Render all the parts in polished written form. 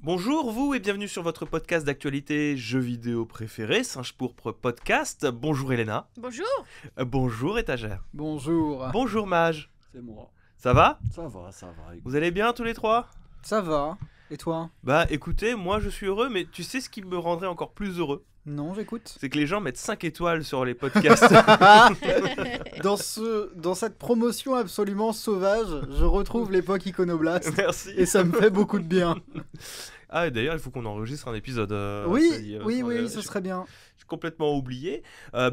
Bonjour vous et bienvenue sur votre podcast d'actualité jeux vidéo préféré, Singe Pourpre Podcast. Bonjour Elena. Bonjour. Bonjour Étagère. Bonjour. Bonjour Mage. C'est moi. Ça va? Ça va, ça va. Écoute. Vous allez bien tous les trois? Ça va. Et toi? Bah écoutez, moi je suis heureux, mais tu sais ce qui me rendrait encore plus heureux? Non, j'écoute. C'est que les gens mettent 5 étoiles sur les podcasts. Dans cette promotion absolument sauvage, je retrouve l'époque iconoblaste. Merci. Et ça me fait beaucoup de bien. Ah et d'ailleurs il faut qu'on enregistre un épisode. Oui, ce serait bien. J'ai complètement oublié.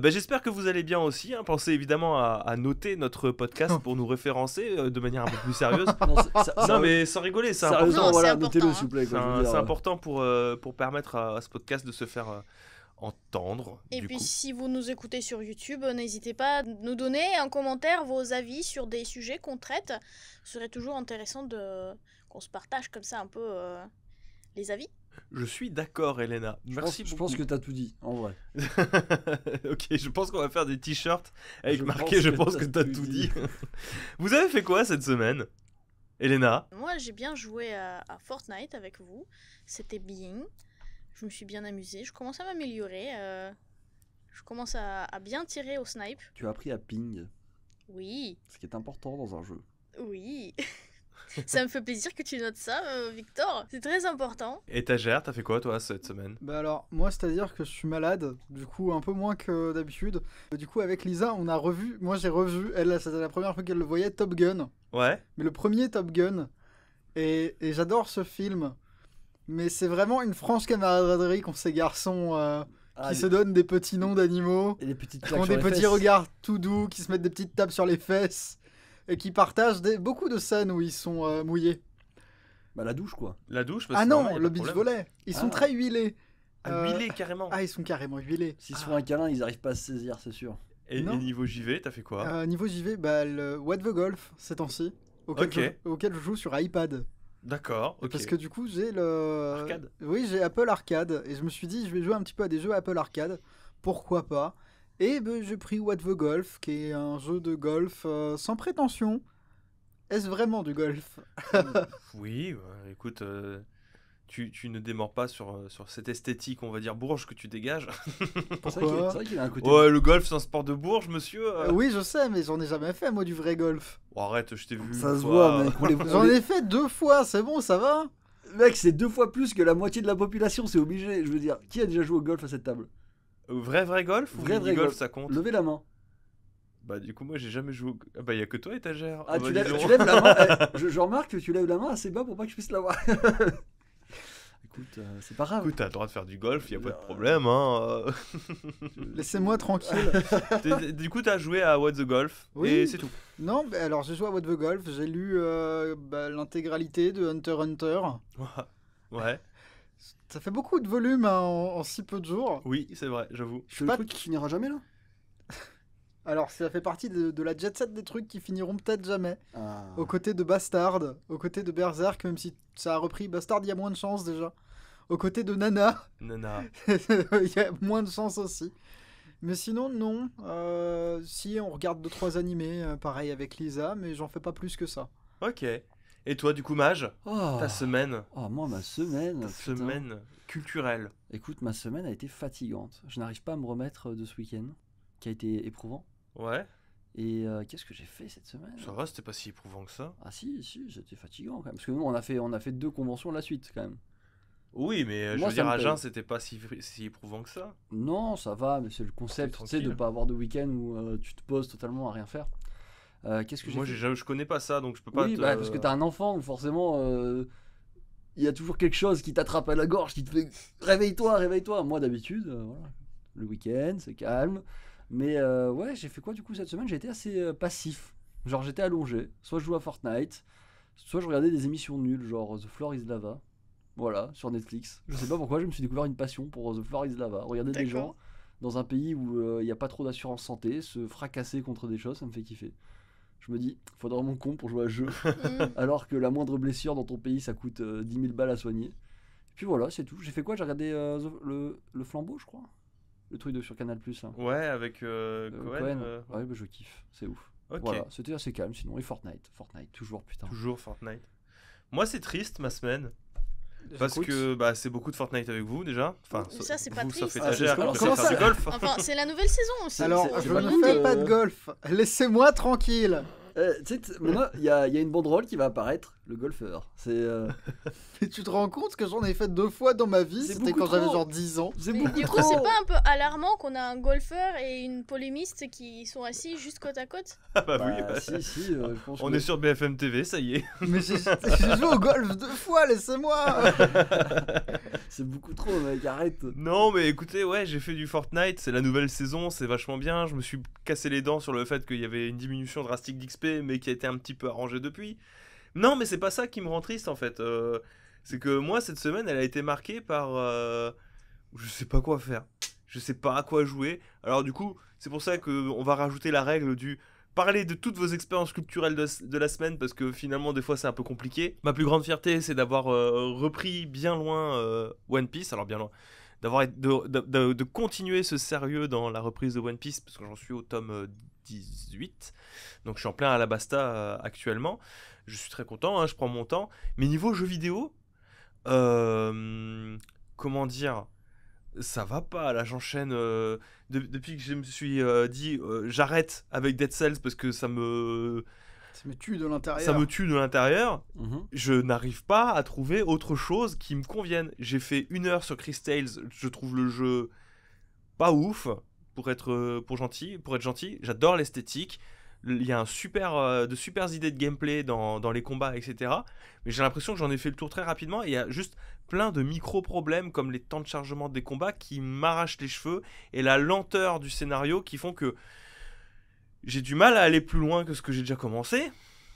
J'espère que vous allez bien aussi. Pensez évidemment à noter notre podcast pour nous référencer de manière un peu plus sérieuse. Non, mais sans rigoler, c'est important. Non, Voilà, c'est notez-le important, s'il vous plaît. C'est important pour permettre à ce podcast de se faire entendre. Et du puis coup. si vous nous écoutez sur YouTube, n'hésitez pas à nous donner en commentaire vos avis sur des sujets qu'on traite. Ce serait toujours intéressant qu'on se partage comme ça un peu les avis. Je suis d'accord, Elena. Merci Je beaucoup. pense que t'as tout dit, en vrai. Ok, je pense qu'on va faire des t-shirts avec Je marqué pense Je que pense que t'as tout dit. Vous avez fait quoi cette semaine, Elena? Moi j'ai bien joué à Fortnite avec vous. C'était bien. Je me suis bien amusée. Je commence à m'améliorer. Je commence à bien tirer au snipe. Tu as appris à ping, Oui, ce qui est important dans un jeu. oui. Ça me fait plaisir que tu notes ça, Victor. C'est très important. Étagère, t'as fait quoi toi cette semaine? Bah alors, moi, c'est-à-dire que je suis malade, du coup, un peu moins que d'habitude. Du coup, avec Lisa, on a revu, moi j'ai revu, elle, c'était la première fois qu'elle le voyait, Top Gun. Ouais. Mais le premier Top Gun. Et j'adore ce film. Mais c'est vraiment une franche camaraderie qu'ont ces garçons qui se donnent des petits noms d'animaux, Et les petites qui claques ont sur des les petits fesses. regards tout doux, qui se mettent des petites tapes sur les fesses, et qui partagent beaucoup de scènes où ils sont mouillés. Bah la douche quoi. La douche parce Ah que non, normalement, y a le pas de beach problème. volley. Ils sont Ah. très huilés. Ah, huilé carrément. Ah, ils sont carrément huilés. S'ils se font un câlin, ils arrivent pas à se saisir, c'est sûr. Et non. niveau JV, t'as fait quoi? Niveau JV, bah, le What the Golf, ces temps-ci, Ok. auquel je joue sur iPad. D'accord, ok. Parce que du coup, j'ai le... Arcade. Oui, j'ai Apple Arcade. Et je me suis dit, je vais jouer un petit peu à des jeux Apple Arcade. Pourquoi pas? Et j'ai pris What the Golf, qui est un jeu de golf sans prétention. Est-ce vraiment du golf? Oui, écoute, tu ne démords pas sur cette esthétique, on va dire, bourge que tu dégages. Pourquoi? C'est vrai qu'il a un côté. Ouais, le golf, c'est un sport de bourge, monsieur. Oui, je sais, mais j'en ai jamais fait, moi, du vrai golf. Oh, arrête, je t'ai vu. Ça une se fois. voit, mec. J'en ai fait 2 fois, c'est bon, ça va? Mec, c'est 2 fois plus que la moitié de la population, c'est obligé. Je veux dire, qui a déjà joué au golf à cette table? Vrai golf ou Vrai mini-golf, golf. ça compte? Levez la main. Bah, du coup, moi, j'ai jamais joué au... Ah bah, y a que toi, étagère. Ah, bah, tu dis lèves, donc. tu lèves la main. Je remarque que tu lèves la main assez bas pour pas que je puisse la voir. Écoute, c'est pas grave. Écoute, t'as le droit de faire du golf, y a pas de problème, hein. Laissez-moi tranquille. Du coup, t'as joué à What the Golf, Oui. et c'est tout. Non, mais alors j'ai joué à What the Golf, j'ai lu l'intégralité de Hunter x Hunter. Ouais, Ça fait beaucoup de volume hein, en si peu de jours. oui, c'est vrai, j'avoue. C'est le pas- truc qui finira jamais là. Alors ça fait partie de la jet set des trucs qui finiront peut-être jamais. Ah. Aux côtés de Bastard, aux côtés de Berserk, même si ça a repris Bastard, il y a moins de chance déjà. Aux côtés de Nana, Nana. il y a moins de chance aussi. Mais sinon, non. Si on regarde 2-3 animés, pareil avec Lisa, mais j'en fais pas plus que ça. Ok. Et toi, du coup, Mage, Oh. ta semaine, Oh, moi, ma semaine. ta putain. semaine culturelle. Écoute, ma semaine a été fatigante. Je n'arrive pas à me remettre de ce week-end, qui a été éprouvant. Ouais, Et qu'est-ce que j'ai fait cette semaine? ça va, c'était pas si éprouvant que ça. Ah si, c'était fatigant quand même. Parce que nous, on a fait 2 conventions à la suite quand même. Oui, mais je Moi, veux ça dire, me à paye. Jeun, c'était pas si éprouvant que ça. Non, ça va, mais c'est le concept, tu sais, de tranquille. pas avoir de week-end où tu te poses totalement à rien faire. Qu'est-ce que j'ai Moi, fait? je connais pas ça, donc je peux pas Oui, te... bah, parce que t'as un enfant, donc forcément, il y a toujours quelque chose qui t'attrape à la gorge, qui te fait réveille-toi, réveille-toi. Moi, d'habitude, voilà, le week-end, c'est calme. Mais ouais, j'ai fait quoi du coup cette semaine? J'ai été assez passif. Genre, j'étais allongé, soit je jouais à Fortnite, soit je regardais des émissions nulles, genre The Floor is Lava. Voilà, sur Netflix. Je sais pas pourquoi, je me suis découvert une passion pour The Floor is Lava. Regarder des gens D'accord. dans un pays où il n'y a pas trop d'assurance santé se fracasser contre des choses, ça me fait kiffer. Je me dis, faudrait vraiment con pour jouer à ce jeu, Mm. alors que la moindre blessure dans ton pays ça coûte 10 000 balles à soigner. Et puis voilà, c'est tout. J'ai fait quoi? J'ai regardé le Flambeau, je crois. Le truc de sur Canal Plus là. Ouais, avec Cohen. Ouais, bah, je kiffe, c'est ouf. Ok, Voilà, c'était assez calme sinon. Et Fortnite, toujours putain. toujours Fortnite. Moi, c'est triste, ma semaine. Parce J'écoute. que bah, c'est beaucoup de Fortnite avec vous déjà. Enfin, Ça, c'est pas vous, triste. sauf Ah, étagère, comment je ça sais faire du golf. Enfin, c'est la nouvelle saison aussi. Alors, c'est je pas ne le fais but, pas de golf. Laissez-moi tranquille. Tu sais, maintenant, il y a une banderole qui va apparaître, le golfeur. Mais tu te rends compte que j'en ai fait 2 fois dans ma vie. C'est C'était beaucoup quand j'avais trop. genre 10 ans. C'est Mais beaucoup du coup, trop. c'est pas un peu alarmant qu'on a un golfeur et une polémiste qui sont assis juste côte à côte? Ah bah, oui, Bah, bah, si, je pense on que- est sur BFM TV, ça y est. Mais j'ai joué au golf 2 fois, laissez-moi. C'est beaucoup trop, mec, arrête. Non, mais écoutez, ouais, j'ai fait du Fortnite, c'est la nouvelle saison, c'est vachement bien. Je me suis cassé les dents sur le fait qu'il y avait une diminution drastique d'XP, mais qui a été un petit peu arrangée depuis. Non, mais c'est pas ça qui me rend triste en fait. C'est que moi, cette semaine, elle a été marquée par. Je sais pas quoi faire. Je sais pas à quoi jouer. Alors, du coup, c'est pour ça qu'on va rajouter la règle du. Parler de toutes vos expériences culturelles de la semaine parce que finalement des fois c'est un peu compliqué. Ma plus grande fierté c'est d'avoir repris bien loin One Piece, alors bien loin, de continuer ce sérieux dans la reprise de One Piece parce que j'en suis au tome 18, donc je suis en plein Alabasta actuellement. Je suis très content, hein, je prends mon temps. Mais niveau jeux vidéo, comment dire, ça va pas, là j'enchaîne depuis que je me suis dit j'arrête avec Dead Cells parce que ça me tue de l'intérieur. ça me tue de l'intérieur. Mhm. Je n'arrive pas à trouver autre chose qui me convienne. J'ai fait 1 heure sur Chris Tales, je trouve le jeu pas ouf pour être gentil. J'adore l'esthétique. Il y a de super idées de gameplay dans les combats, etc. Mais j'ai l'impression que j'en ai fait le tour très rapidement. Et il y a juste plein de micro-problèmes comme les temps de chargement des combats qui m'arrachent les cheveux et la lenteur du scénario qui font que j'ai du mal à aller plus loin que ce que j'ai déjà commencé.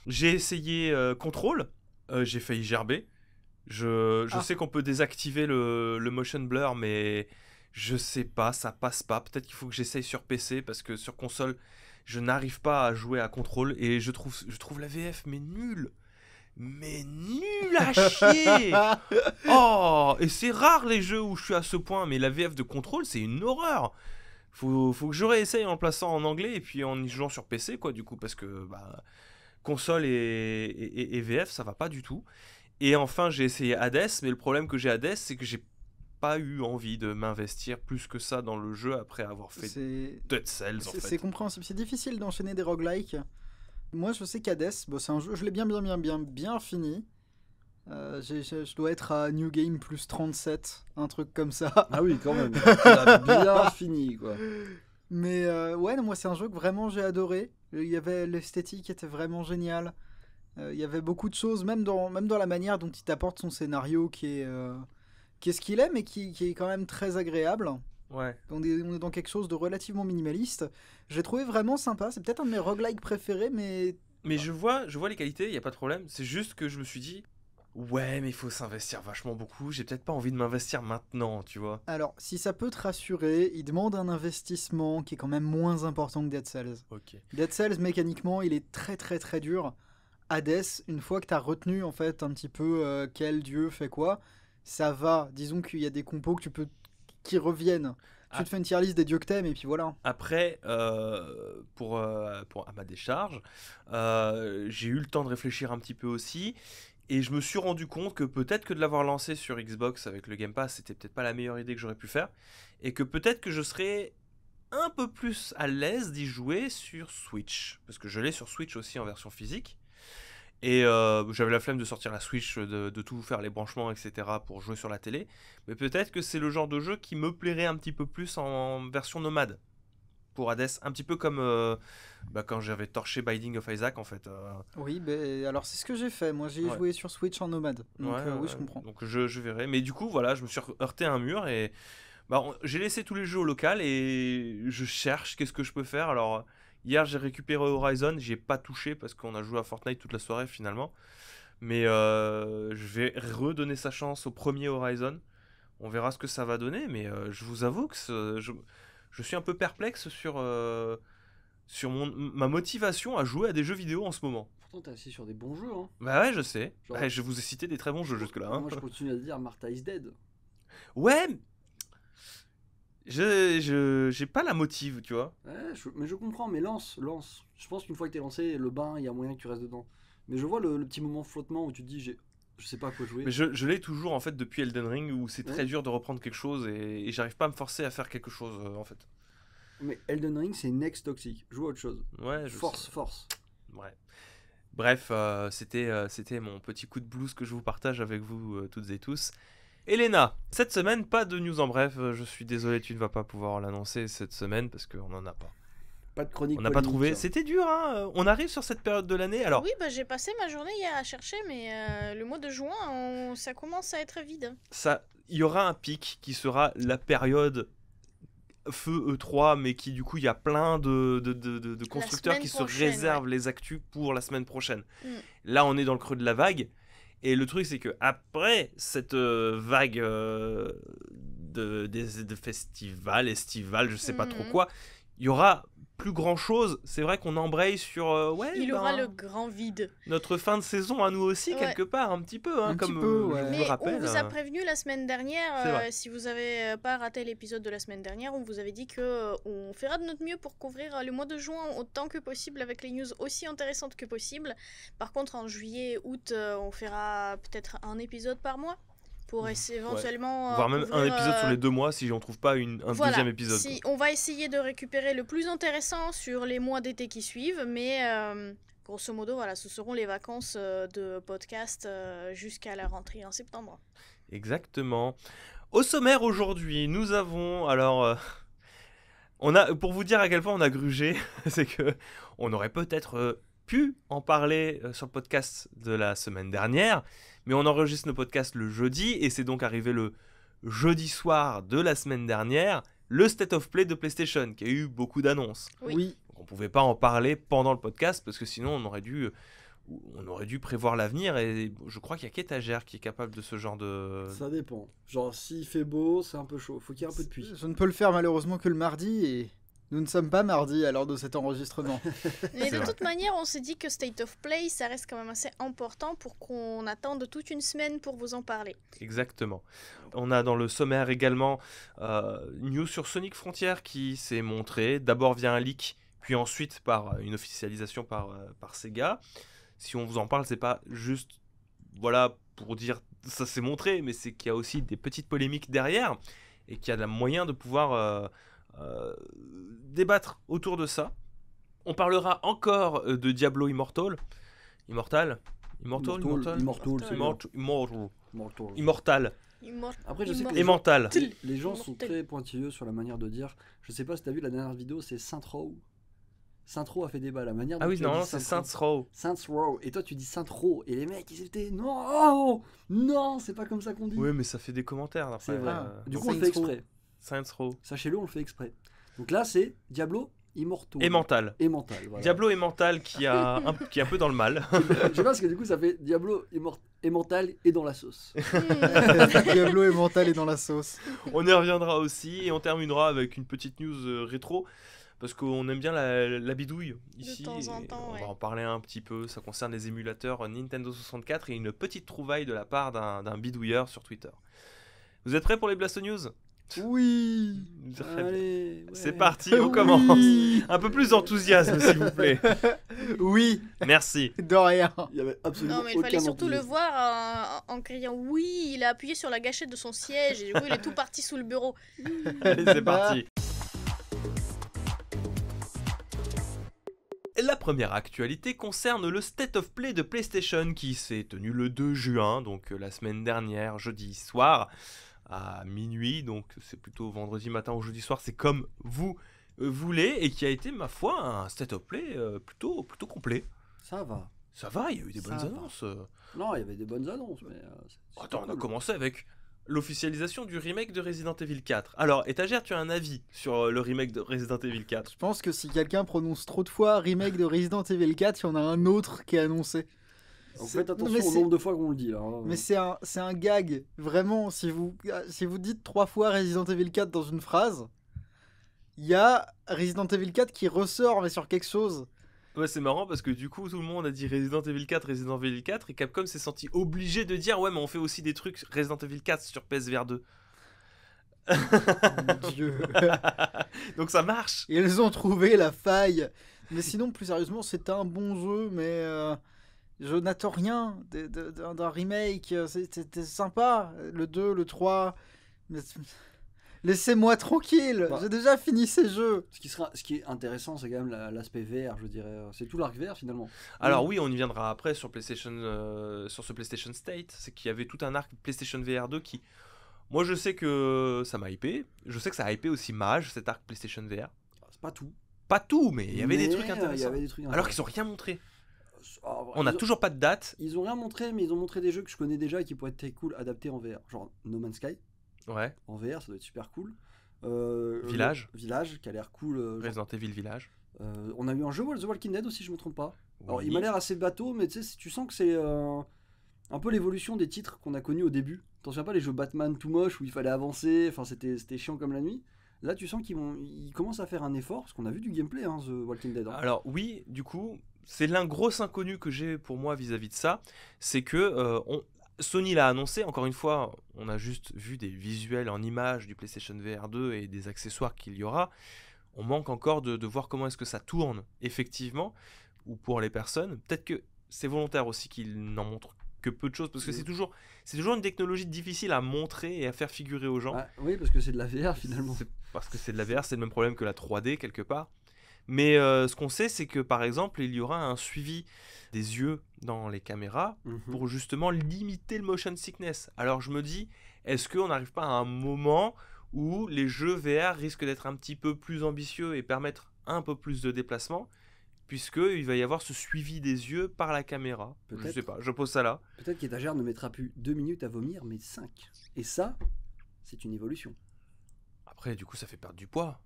J'ai essayé Control, j'ai failli gerber. Je sais qu'on peut désactiver le motion blur, mais je sais pas, ça passe pas. Peut-être qu'il faut que j'essaye sur PC parce que sur console, je n'arrive pas à jouer à Control et je trouve la VF mais nulle. Mais nul à chier. Oh, et c'est rare les jeux où je suis à ce point, mais la VF de Control, c'est une horreur. Faut que je réessaye en le plaçant en anglais et puis en y jouant sur PC, quoi, du coup, parce que bah, console et VF, ça va pas du tout. Et enfin, j'ai essayé Hades, mais le problème que j'ai Hades, c'est que j'ai pas eu envie de m'investir plus que ça dans le jeu après avoir fait Dead Cells, en fait. C'est compréhensible. C'est difficile d'enchaîner des roguelikes. Moi, je sais qu'Hades, c'est un jeu, je l'ai bien fini. Je dois être à New Game plus 37, un truc comme ça. Ah oui, quand même. Tu l'as bien fini, quoi. Mais ouais, non, moi, c'est un jeu que vraiment j'ai adoré. L'esthétique était vraiment géniale. Il y avait beaucoup de choses, même dans la manière dont il t'apporte son scénario qui est ce qu'il est, mais qui est quand même très agréable. Ouais. On est dans quelque chose de relativement minimaliste. J'ai trouvé vraiment sympa. C'est peut-être un de mes roguelikes préférés, mais... Mais je vois les qualités, il n'y a pas de problème. C'est juste que je me suis dit, ouais, mais il faut s'investir vachement beaucoup. J'ai peut-être pas envie de m'investir maintenant, tu vois. Alors, si ça peut te rassurer, il demande un investissement qui est quand même moins important que Dead Cells. Ok. Dead Cells, mécaniquement, il est très très très dur. Hades, une fois que tu as retenu en fait un petit peu quel dieu fait quoi, ça va. Disons qu'il y a des compos qui reviennent. Tu te fais une tier list des dieux que t'aimes et puis voilà. Après, pour à ma décharge, j'ai eu le temps de réfléchir un petit peu aussi. Et je me suis rendu compte que peut-être que de l'avoir lancé sur Xbox avec le Game Pass, c'était peut-être pas la meilleure idée que j'aurais pu faire. Et que peut-être que je serais un peu plus à l'aise d'y jouer sur Switch. Parce que je l'ai sur Switch aussi en version physique. Et j'avais la flemme de sortir la Switch, de tout faire les branchements, etc. pour jouer sur la télé. Mais peut-être que c'est le genre de jeu qui me plairait un petit peu plus en version nomade. Pour Hades, un petit peu comme quand j'avais torché Binding of Isaac en fait. Oui, alors c'est ce que j'ai fait. Moi j'ai joué sur Switch en nomade. Donc oui, je comprends. Donc je verrai. Mais du coup, voilà, je me suis heurté à un mur et j'ai laissé tous les jeux au local et je cherche qu'est-ce que je peux faire. Alors, hier j'ai récupéré Horizon, j'y ai pas touché parce qu'on a joué à Fortnite toute la soirée finalement. Mais je vais redonner sa chance au premier Horizon. On verra ce que ça va donner, mais je vous avoue que je suis un peu perplexe sur ma motivation à jouer à des jeux vidéo en ce moment. Pourtant, t'es assis sur des bons jeux, hein. Bah ouais, je sais. Genre... Ouais, je vous ai cité des très bons jeux jusque-là. Hein. Moi, je continue à te dire Martha is Dead. Ouais, j'ai pas la motive, tu vois. Ouais, mais je comprends, mais lance. Je pense qu'une fois que t'es lancé, le bain, il y a moyen que tu restes dedans. Mais je vois le petit moment de flottement où tu te dis, j'ai Je sais pas à quoi jouer. Mais je l'ai toujours en fait depuis Elden Ring où c'est très dur de reprendre quelque chose et j'arrive pas à me forcer à faire quelque chose en fait. Mais Elden Ring, c'est next toxique. Joue à autre chose. Ouais, je Force, sais. force. Ouais. Bref, c'était mon petit coup de blues que je vous partage avec vous toutes et tous. Elena, cette semaine, pas de news en bref. Je suis désolé, tu ne vas pas pouvoir l'annoncer cette semaine parce qu'on n'en a pas. Pas de chronique On n'a pas polémique, trouvé. hein. C'était dur, hein. On arrive sur cette période de l'année. Alors, Oui, j'ai passé ma journée hier à chercher, mais le mois de juin, ça commence à être vide. il y aura un pic qui sera la période feu E3, mais qui du coup, il y a plein de constructeurs semaine qui se prochaine, réservent les actus pour la semaine prochaine. Mm. Là, on est dans le creux de la vague. Et le truc, c'est que après cette vague de festivals, estivales, je sais pas trop Mhm. quoi, il y aura plus grand chose. C'est vrai qu'on embraye sur Il aura le grand vide. notre fin de saison à nous aussi, Ouais. quelque part, un petit peu. Hein, Un comme petit peu, je ouais. vous Mais le rappelle. on vous a prévenu la semaine dernière, C'est vrai. si vous avez pas raté l'épisode de la semaine dernière, on vous avait dit que on fera de notre mieux pour couvrir le mois de juin autant que possible avec les news aussi intéressantes que possible. Par contre, en juillet, août, on fera peut-être un épisode par mois pour essayer éventuellement Voire même un couvrir, épisode sur les 2 mois si on trouve pas un voilà, deuxième épisode. si on va essayer de récupérer le plus intéressant sur les mois d'été qui suivent, mais grosso modo, voilà, ce seront les vacances de podcast jusqu'à la rentrée en septembre. Exactement. Au sommaire aujourd'hui, nous avons pour vous dire à quel point on a grugé, c'est que on aurait peut-être pu en parler sur le podcast de la semaine dernière, mais on enregistre nos podcasts le jeudi et c'est donc arrivé le jeudi soir de la semaine dernière, le State of Play de PlayStation qui a eu beaucoup d'annonces. Oui. Donc on pouvait pas en parler pendant le podcast parce que sinon on aurait dû prévoir l'avenir et je crois qu'il y a qu'Étagère qui est capable de ce genre de... Ça dépend. Genre, s'il fait beau, c'est un peu chaud. Faut qu'il y ait un peu de pluie. Je ne peux le faire malheureusement que le mardi et nous ne sommes pas mardi à l'heure de cet enregistrement. Mais C'est de vrai. toute manière, on s'est dit que State of Play, ça reste quand même assez important pour qu'on attende toute une semaine pour vous en parler. Exactement. On a dans le sommaire également une news sur Sonic Frontier qui s'est montré d'abord via un leak, puis ensuite par une officialisation par Sega. Si on vous en parle, c'est pas juste voilà pour dire ça s'est montré, mais c'est qu'il y a aussi des petites polémiques derrière et qu'il y a la moyen de pouvoir débattre autour de ça. On parlera encore de Diablo Immortal, c'est Immortal. Après, je sais que Immortal. les gens sont très pointilleux sur la manière de dire. Je sais pas si t'as vu la dernière vidéo, c'est Saint Row. Saint Row a fait débat. La manière dont Ah oui, tu as non, dit c'est Saint Saints Row. Saints Row. Et toi, tu dis Saint Row. Et les mecs, ils étaient non, non, c'est pas comme ça qu'on dit. Oui, mais ça fait des commentaires. Après, C'est vrai. Du coup, on le Saints fait Row. exprès. Saints Row. Sachez-le, on le fait exprès. Donc là, c'est Diablo Immortal. Et mental. Et mental. Voilà. Diablo et mental qui est un peu dans le mal. Je sais pas parce que du coup, ça fait Diablo et mental et dans la sauce. Diablo est mental et dans la sauce. On y reviendra aussi et on terminera avec une petite news rétro parce qu'on aime bien la bidouille ici. temps en et temps, on ouais. va en parler un petit peu. Ça concerne les émulateurs Nintendo 64 et une petite trouvaille de la part d'un bidouilleur sur Twitter. Vous êtes prêts pour les Blasto News ? Oui. Très bien. Allez, ouais. C'est parti, on commence. Oui. Un peu plus d'enthousiasme, s'il vous plaît. Oui, Merci. de rien. Il y avait absolument Non, mais il fallait aucun surtout le enthousiasme. voir en criant oui. Il a appuyé sur la gâchette de son siège et du coup, il est tout parti sous le bureau. Allez, c'est parti. La première actualité concerne le State of Play de PlayStation qui s'est tenu le 2 juin, donc la semaine dernière, jeudi soir, à minuit, donc c'est plutôt vendredi matin ou jeudi soir, c'est comme vous voulez, et qui a été, ma foi, un State of Play plutôt complet. Ça va. Ça va, il y a eu des bonnes Ça va. annonces. Non, il y avait des bonnes annonces, mais. C'est Attends, on a cool. commencé avec l'officialisation du remake de Resident Evil 4. Alors, Étagère, tu as un avis sur le remake de Resident Evil 4 Je pense que si quelqu'un prononce trop de fois remake de Resident Evil 4, il y en a un autre qui est annoncé. Donc C'est- faites mais attention au c'est- nombre de fois qu'on le dit là. hein. Mais c'est un gag. Vraiment, si vous dites 3 fois Resident Evil 4 dans une phrase, il y a Resident Evil 4 qui ressort, mais sur quelque chose. Ouais, c'est marrant parce que du coup, tout le monde a dit Resident Evil 4, et Capcom s'est senti obligé de dire ouais, mais on fait aussi des trucs Resident Evil 4 sur PSVR 2. Mon Dieu. Donc ça marche. Ils ont trouvé la faille. Mais sinon, plus sérieusement, c'était un bon jeu, mais Je n'attends rien d'un remake. C'était sympa. Le 2, le 3. Mais laissez-moi tranquille. Bah. J'ai déjà fini ces jeux. Ce qui est intéressant, c'est quand même l'aspect VR, je dirais. C'est tout l'arc VR finalement. Alors oui, on y viendra après sur PlayStation, sur ce PlayStation State. C'est qu'il y avait tout un arc PlayStation VR 2 qui... Moi, je sais que ça m'a hypé. Je sais que ça a hypé aussi Mage, cet arc PlayStation VR. C'est pas tout. Pas tout, mais il y avait des Mais, trucs intéressants. il y avait des trucs Alors qu'ils ont rien montré. Ah, On n'a ils ont- toujours pas de date. Ils ont rien montré, mais ils ont montré des jeux que je connais déjà et qui pourraient être très cool adaptés en VR. Genre No Man's Sky Ouais. en VR, ça doit être super cool. Village. Village qui a l'air cool. Genre, Resident Evil Village. on a eu un jeu The Walking Dead aussi, je me trompe pas. Alors Oui. il m'a l'air assez bateau, mais tu sais, tu sens que c'est un peu l'évolution des titres qu'on a connus au début. T'en souviens pas les jeux Batman tout moche où il fallait avancer, enfin c'était chiant comme la nuit. Là tu sens ils commencent à faire un effort, parce qu'on a vu du gameplay, hein, The Walking Dead. Hein. Alors oui, du coup, c'est l'un gros inconnu que j'ai pour moi vis-à-vis de ça, c'est que Sony l'a annoncé, encore une fois, on a juste vu des visuels en images du PlayStation VR 2 et des accessoires qu'il y aura. On manque encore de voir comment est-ce que ça tourne, effectivement, ou pour les personnes. Peut-être que c'est volontaire aussi qu'ils n'en montrent que peu de choses, parce que c'est toujours une technologie difficile à montrer et à faire figurer aux gens. Ah, oui, parce que c'est de la VR finalement. C'est parce que c'est de la VR, c'est le même problème que la 3D quelque part. Mais ce qu'on sait, c'est que par exemple, il y aura un suivi des yeux dans les caméras Mhm. pour justement limiter le motion sickness. Alors je me dis, est-ce qu'on n'arrive pas à un moment où les jeux VR risquent d'être un petit peu plus ambitieux et permettre un peu plus de déplacement, puisqu'il va y avoir ce suivi des yeux par la caméra. Je Peut-être. sais pas, je pose ça là. Peut-être qu'Étagère ne mettra plus 2 minutes à vomir, mais 5. Et ça, c'est une évolution. Après, du coup, ça fait perdre du poids.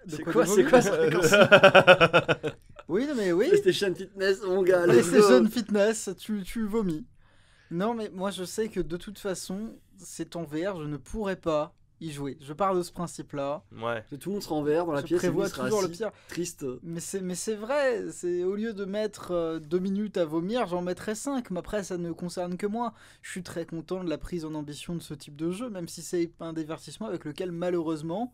De C'est quoi quoi, de c'est vomir quoi ce raccourci Oui, non, mais oui. PlayStation Fitness, mon gars. let's go. PlayStation Fitness, tu vomis. Non, mais moi je sais que de toute façon, c'est en VR, je ne pourrais pas y jouer. Je pars de ce principe-là. Ouais. Que tout le monde sera en VR dans la Je pièce et lui prévois sera toujours le assis, pire. triste. Mais c'est vrai, c'est au lieu de mettre 2 minutes à vomir, j'en mettrais 5. Mais après, ça ne concerne que moi. Je suis très content de la prise en ambition de ce type de jeu, même si c'est un divertissement avec lequel malheureusement,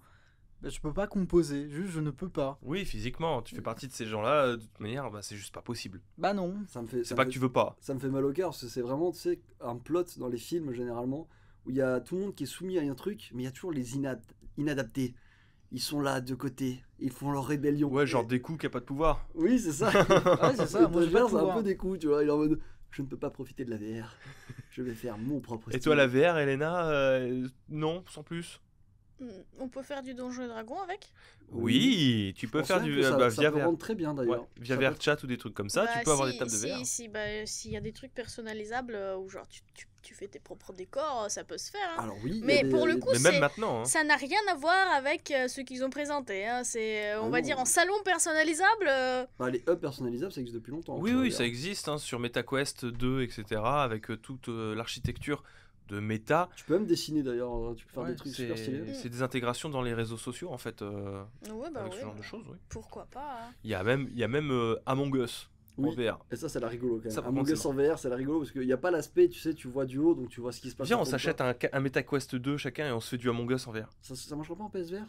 je peux pas composer. Juste, je ne peux pas. Oui, physiquement, tu fais partie de ces gens-là, de toute manière, bah, c'est juste pas possible. Bah non. Ça me fait, C'est pas que tu veux pas. ça me fait mal au cœur parce que c'est vraiment, tu sais, un plot dans les films généralement où il y a tout le monde qui est soumis à un truc, mais il y a toujours les inadaptés. Ils sont là de côté, ils font leur rébellion. Ouais, genre Et- des coups qui a pas de pouvoir. Oui, c'est ça. Ouais, c'est ça. Moi, j'ai pas de c'est un pouvoir. peu des coups, tu vois. Il est en mode, je ne peux pas profiter de la VR. Je vais faire mon propre Et style. toi, la VR, Elena, non, sans plus. On peut faire du Donjon et Dragon avec? Oui, tu Je peux pense faire même du que ça, bah, ça via peut VR. rendre très bien Ouais, d'ailleurs. via Ça VR peut- chat ou des trucs comme ça, Bah, tu peux avoir si- des tables de VR. s'il y a des trucs personnalisables où genre tu fais tes propres décors, ça peut se faire. Hein. Alors oui. il y a Mais des- pour il y le a coup, Mais même maintenant, hein. Ça n'a rien à voir avec ce qu'ils ont présenté. Hein. C'est, on Ah va non. dire, en salon personnalisable. Bah, les hubs personnalisables, ça existe depuis longtemps. Oui, sur la oui, VR. ça existe hein, sur MetaQuest 2, etc. Avec toute l'architecture de Meta. Tu peux même dessiner d'ailleurs. Tu peux faire Ouais, des trucs super stylés. c'est des intégrations dans les réseaux sociaux, en fait, Ouais, bah avec ouais, ce genre de bah, choses. Oui. pourquoi pas. Hein. Il y a même Among Us en Oui. VR. Et ça, c'est la rigolo quand même. Ça, par Among contre, Us c'est en VR, c'est la rigolo parce qu'il n'y a pas l'aspect, tu sais, tu vois du haut, donc tu vois ce qui se passe. Viens, on autour de s'achète toi. un MetaQuest 2 chacun et on se fait du Among Us en VR. Ça marchera pas en PSVR?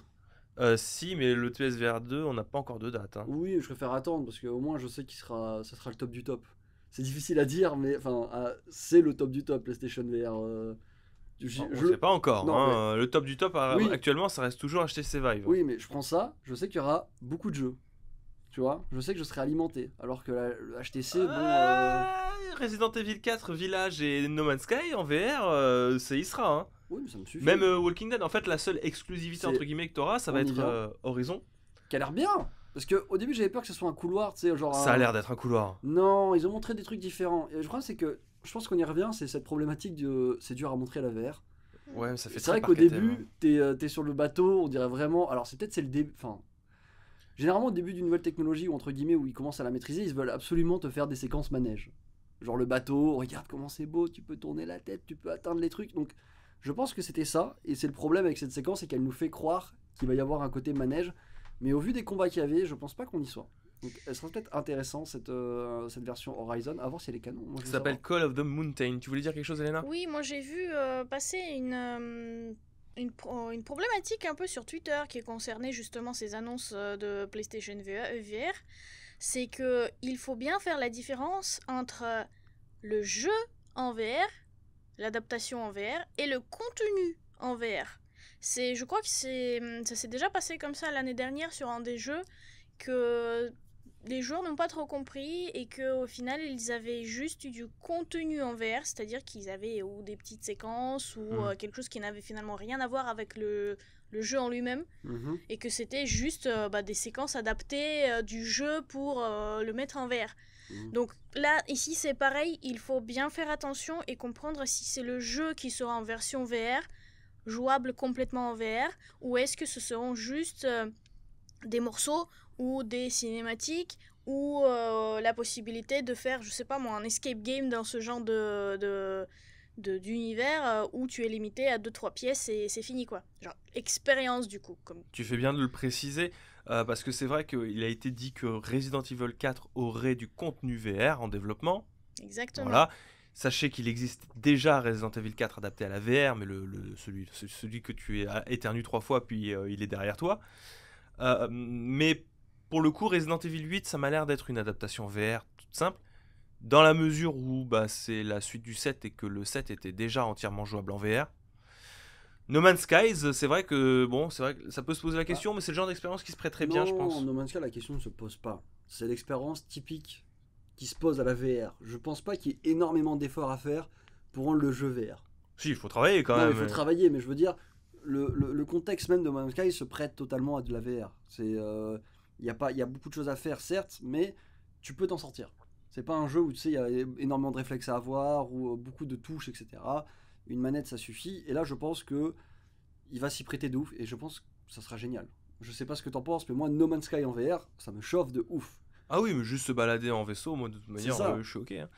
Si, mais le PSVR 2, on n'a pas encore de date. Hein. Oui, je préfère attendre parce qu'au moins je sais ça sera le top du top. C'est difficile à dire, mais enfin, c'est le top du top PlayStation VR. On ne sait pas encore. Non, hein. Le top du top, Oui. actuellement, ça reste toujours HTC Vive. Oui, mais je prends ça, je sais qu'il y aura beaucoup de jeux. Tu vois, je sais que je serai alimenté. Alors que le HTC, bon. Resident Evil 4, Village et No Man's Sky en VR, ça y sera. Hein. Oui, mais ça me suffit. Même Walking Dead, en fait, la seule exclusivité C'est- entre guillemets que tu auras, ça va on y être vient. Horizon. Qui a l'air bien. Parce qu'au début, j'avais peur que ce soit un couloir, tu sais, genre. Ça a l'air d'être un couloir. Non, ils ont montré des trucs différents. Et je crois c'est que. Je pense qu'on y revient, c'est cette problématique de. C'est dur à montrer la VR. Ouais, mais ça fait C'est vrai très qu'au Parc-Athènes, début, t'es sur le bateau, on dirait vraiment. Alors c'est peut-être c'est le début. Enfin, généralement au début d'une nouvelle technologie ou entre guillemets où ils commencent à la maîtriser, ils veulent absolument te faire des séquences manège. Genre le bateau, regarde comment c'est beau, tu peux tourner la tête, tu peux atteindre les trucs. Donc je pense que c'était ça. Et c'est le problème avec cette séquence, c'est qu'elle nous fait croire qu'il va y avoir un côté manège. Mais au vu des combats qu'il y avait, je pense pas qu'on y soit. Donc elle serait peut-être intéressante cette version Horizon, à voir si elle est canon. Moi, je Ça veux s'appelle savoir. Call of the Mountain. Tu voulais dire quelque chose, Elena? Oui, moi j'ai vu passer une problématique un peu sur Twitter qui concernait justement ces annonces de PlayStation VR. C'est que il faut bien faire la différence entre le jeu en VR, l'adaptation en VR et le contenu en VR. Je crois que ça s'est déjà passé comme ça l'année dernière sur un des jeux que les joueurs n'ont pas trop compris et qu'au final ils avaient juste eu du contenu en VR, c'est-à-dire qu'ils avaient ou des petites séquences ou quelque chose qui n'avait finalement rien à voir avec le jeu en lui-même et que c'était juste des séquences adaptées du jeu pour le mettre en VR. Donc là, ici c'est pareil, il faut bien faire attention et comprendre si c'est le jeu qui sera en version VR, jouable complètement en VR, ou est-ce que ce seront juste des morceaux ou des cinématiques ou la possibilité de faire, je sais pas moi, un escape game dans ce genre d'univers où tu es limité à 2-3 pièces et c'est fini quoi. Genre expérience du coup. Tu fais bien de le préciser parce que c'est vrai qu'il a été dit que Resident Evil 4 aurait du contenu VR en développement. Exactement. Voilà. Sachez qu'il existe déjà Resident Evil 4 adapté à la VR, mais celui que tu éternues 3 fois puis il est derrière toi. Mais pour le coup, Resident Evil 8, ça m'a l'air d'être une adaptation VR toute simple, dans la mesure où c'est la suite du 7 et que le 7 était déjà entièrement jouable en VR. No Man's Skies, c'est vrai que ça peut se poser la question, mais c'est le genre d'expérience qui se prêterait bien, je pense. Non, No Man's Sky, la question ne se pose pas. C'est l'expérience typique qui se pose à la VR. Je pense pas qu'il y ait énormément d'efforts à faire pour rendre le jeu VR. Si, il faut travailler quand même. Il faut travailler, mais je veux dire, le contexte même de No Man's Sky se prête totalement à de la VR. Il y a beaucoup de choses à faire, certes, mais tu peux t'en sortir. C'est pas un jeu où tu sais, il y a énormément de réflexes à avoir, ou beaucoup de touches, etc. Une manette, ça suffit. Et là, je pense que il va s'y prêter de ouf, et je pense que ça sera génial. Je sais pas ce que t'en penses, mais moi, No Man's Sky en VR, ça me chauffe de ouf. Ah oui, mais juste se balader en vaisseau, moi de toute manière, je suis ok. Hein.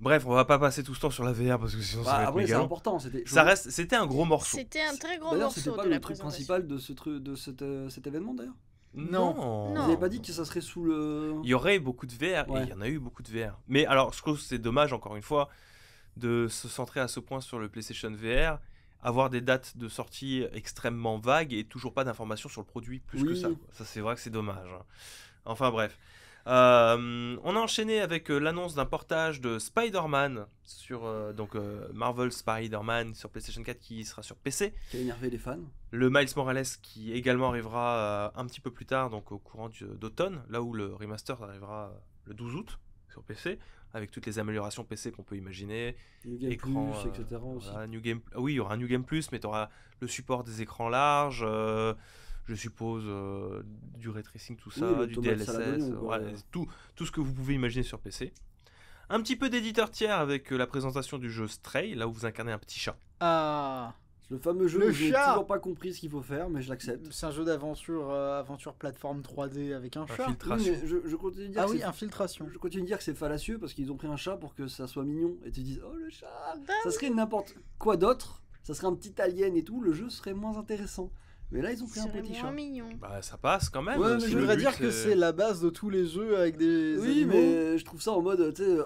Bref, on va pas passer tout ce temps sur la VR parce que sinon ça va être méga long. C'est important. C'était un gros morceau. C'était un très gros d'ailleurs, morceau c'était pas de la le truc principal de cet événement d'ailleurs. Non. Vous avez pas dit que ça serait sous le... Il y aurait beaucoup de VR et il y en a eu beaucoup de VR. Mais alors, je trouve que c'est dommage encore une fois de se centrer à ce point sur le PlayStation VR, avoir des dates de sortie extrêmement vagues et toujours pas d'informations sur le produit plus que ça. Ça, c'est vrai que c'est dommage. Enfin bref. On a enchaîné avec l'annonce d'un portage de Spider-Man sur Marvel Spider-Man sur PlayStation 4 qui sera sur PC. Qui a énervé les fans. Le Miles Morales qui également arrivera un petit peu plus tard, donc au courant d'automne, là où le remaster arrivera le 12 août sur PC, avec toutes les améliorations PC qu'on peut imaginer. New Game écran, Plus, etc. aussi. Voilà, oui, il y aura un New Game Plus, mais tu auras le support des écrans larges. Je suppose du ray tracing, tout ça, du DLSS, tout ce que vous pouvez imaginer sur PC. Un petit peu d'éditeur tiers avec la présentation du jeu Stray, là où vous incarnez un petit chat. Ah, le fameux jeu le où j'ai chat. toujours pas compris ce qu'il faut faire, mais je l'accepte. C'est un jeu d'aventure aventure plateforme 3D avec un chat. Infiltration. Oui, mais je continue de dire que infiltration. Je continue de dire que c'est fallacieux parce qu'ils ont pris un chat pour que ça soit mignon et tu dis oh le chat. Bah Ça serait n'importe quoi d'autre, ça serait un petit alien et tout, le jeu serait moins intéressant. Mais là, ils ont pris un petit chat. Mignon. Bah, ça passe quand même. Ouais, mais je voudrais dire que c'est la base de tous les jeux avec des animaux. Mais je trouve ça en mode, tu sais,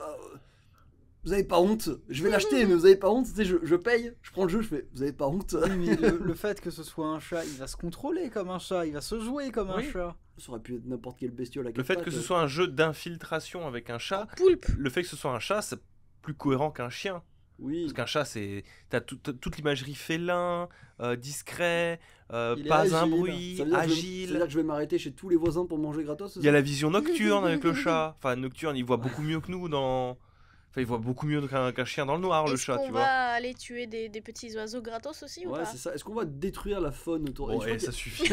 vous avez pas honte. Je vais l'acheter, mais vous avez pas honte. Tu sais, je paye, je prends le jeu, je fais, vous avez pas honte. Oui, mais le fait que ce soit un chat, il va se contrôler comme un chat, il va se jouer comme un chat. Ça aurait pu être n'importe quelle bestiole. Le fait que ce soit un jeu d'infiltration avec un chat, Poulpe. le fait que ce soit un chat, c'est plus cohérent qu'un chien. Oui. Parce qu'un chat, t'as toute l'imagerie félin, discret, pas agile. un bruit, agile. C'est-à-dire que je vais m'arrêter chez tous les voisins pour manger gratos. Il y a la vision nocturne avec le chat. Enfin, nocturne, il voit beaucoup mieux que nous dans. Enfin, il voit beaucoup mieux qu'un chien dans le noir, le chat, tu vois. Est-ce qu'on va aller tuer des petits oiseaux gratos aussi ou pas? Ouais, c'est ça. Est-ce qu'on va détruire la faune autour? Ouais, ça suffit.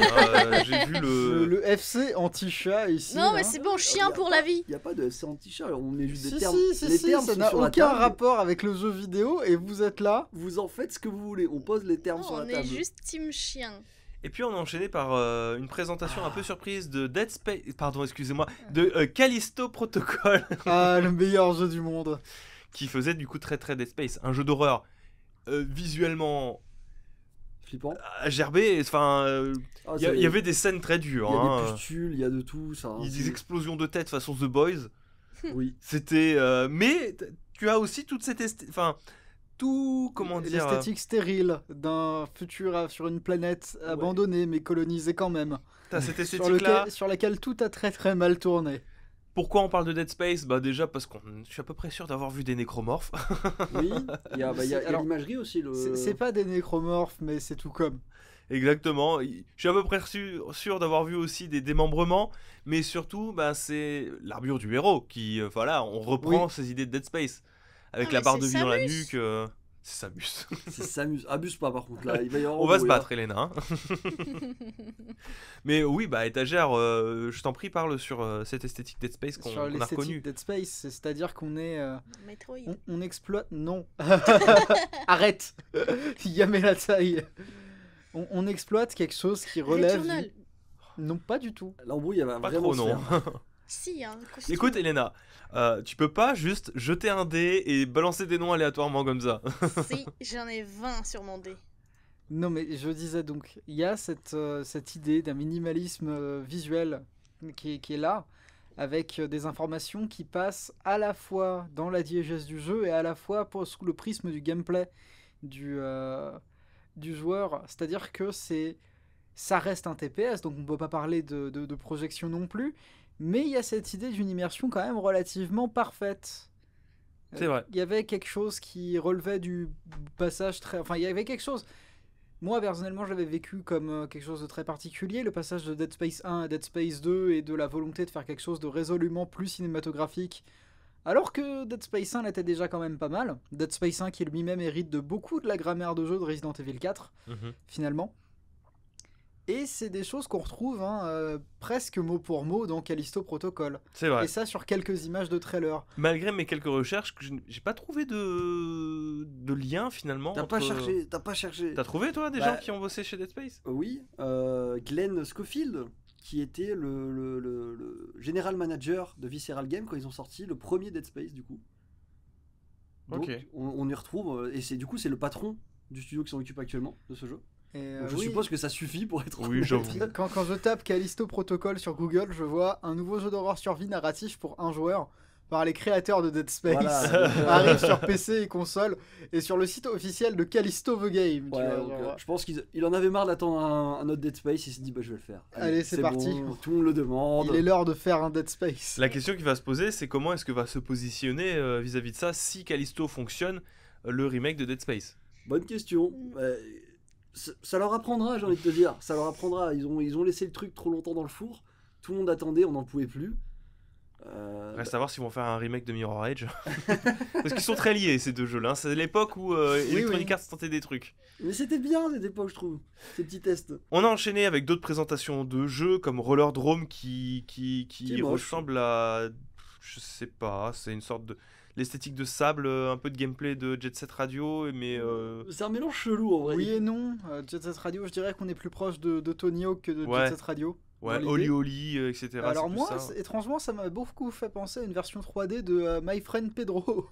J'ai vu le FC anti-chat ici. Non, mais c'est bon, chien pour la vie. Il n'y a pas de FC anti-chat, on met juste des termes. Les termes, ça n'a aucun rapport avec le jeu vidéo et vous êtes là. Vous en faites ce que vous voulez, on pose les termes sur la table. On est juste team chien. Et puis on a enchaîné par une présentation un peu surprise de Dead Space, de Callisto Protocol. Ah, le meilleur jeu du monde. Qui faisait du coup très Dead Space, un jeu d'horreur visuellement flippant, gerbé. Enfin, il y avait des scènes très dures. Il y a des pustules, il y a de tout ça. Il y a des explosions de tête façon The Boys. Oui. C'était, mais tu as aussi toute cette l'esthétique stérile d'un futur sur une planète abandonnée mais colonisée quand même. T'as cette esthétique là sur laquelle tout a très mal tourné. Pourquoi on parle de Dead Space? Bah déjà parce que je suis à peu près sûr d'avoir vu des nécromorphes. Oui, il y a Alors, l'imagerie aussi. C'est pas des nécromorphes, mais c'est tout comme. Exactement. Je suis à peu près sûr d'avoir vu aussi des démembrements, mais surtout, bah, c'est l'armure du héros qui, voilà, on reprend ces idées de Dead Space avec Ah, la mais barre c'est de vie dans la Samus. nuque. C'est Samus. C'est s'amuse. Abuse pas par contre là. Il va y avoir On va se embrouille, battre, Elena. Mais oui, bah étagère, je t'en prie, parle sur cette esthétique Dead Space qu'on Sur a l'esthétique reconnue. Dead Space, c'est-à-dire qu'on est. Metroid. On exploite. Non. Arrête. Yamela taille. On exploite quelque chose qui relève. Returnal. Non, pas du tout. L'embrouille elle va Pas vraiment trop, se non. faire. Si, un costume. Écoute, Elena, tu peux pas juste jeter un dé et balancer des noms aléatoirement comme ça. Si, j'en ai 20 sur mon dé. Non, mais je disais donc, il y a cette idée d'un minimalisme visuel qui est là, avec des informations qui passent à la fois dans la diégèse du jeu et à la fois sous le prisme du gameplay du joueur. C'est-à-dire que ça reste un TPS, donc on ne peut pas parler de projection non plus, mais il y a cette idée d'une immersion quand même relativement parfaite. C'est vrai. Il y avait quelque chose qui relevait du passage très... Enfin, il y avait quelque chose... Moi, personnellement, j'avais vécu comme quelque chose de très particulier, le passage de Dead Space 1 à Dead Space 2 et de la volonté de faire quelque chose de résolument plus cinématographique. Alors que Dead Space 1 l'était déjà quand même pas mal. Dead Space 1 qui lui-même hérite de beaucoup de la grammaire de jeu de Resident Evil 4, finalement. Et c'est des choses qu'on retrouve presque mot pour mot dans Callisto Protocol. C'est vrai. Et ça sur quelques images de trailer. Malgré mes quelques recherches, j'ai pas trouvé de lien finalement. T'as pas cherché. T'as trouvé toi des gens qui ont bossé chez Dead Space? Oui, Glenn Schofield, qui était le general manager de Visceral Games quand ils ont sorti le premier Dead Space du coup. Donc Ok. on y retrouve, et c'est le patron du studio qui s'en occupe actuellement de ce jeu. Et, Donc je oui. suppose que ça suffit pour être Oui, honnête. j'avoue. Quand je tape Callisto Protocol sur Google, je vois un nouveau jeu d'horreur survie narratif pour un joueur par les créateurs de Dead Space. Voilà. Arrive sur PC et console et sur le site officiel de Callisto The Game. tu Ouais, vois, donc, genre, je pense qu'il en avait marre d'attendre un autre Dead Space, il s'est dit bah je vais le faire. Allez, c'est parti. bon, tout le monde le demande. il est l'heure de faire un Dead Space. La question qui va se poser, c'est comment est-ce que va se positionner vis-à-vis de ça si Callisto fonctionne le remake de Dead Space. Bonne question. Ça leur apprendra, j'ai envie de te dire. Ça leur apprendra. Ils ont laissé le truc trop longtemps dans le four. Tout le monde attendait, on n'en pouvait plus. Reste à voir s'ils vont faire un remake de Mirror Edge. Parce qu'ils sont très liés ces deux jeux-là. C'est l'époque où Electronic Arts tentait des trucs. Mais c'était bien cette époque, je trouve. Ces petits tests. On a enchaîné avec d'autres présentations de jeux comme Roller Drome qui est moche. ressemble à... Je sais pas, c'est une sorte de... L'esthétique de sable, un peu de gameplay de Jet Set Radio, mais... C'est un mélange chelou en vrai. Oui et non. Jet Set Radio, je dirais qu'on est plus proche de Tony Hawk que de Ouais. Jet Set Radio. Ouais, dans Oli l'idée. Oli, etc. Alors c'est plus moi, ça. étrangement, ça m'a beaucoup fait penser à une version 3D de My Friend Pedro.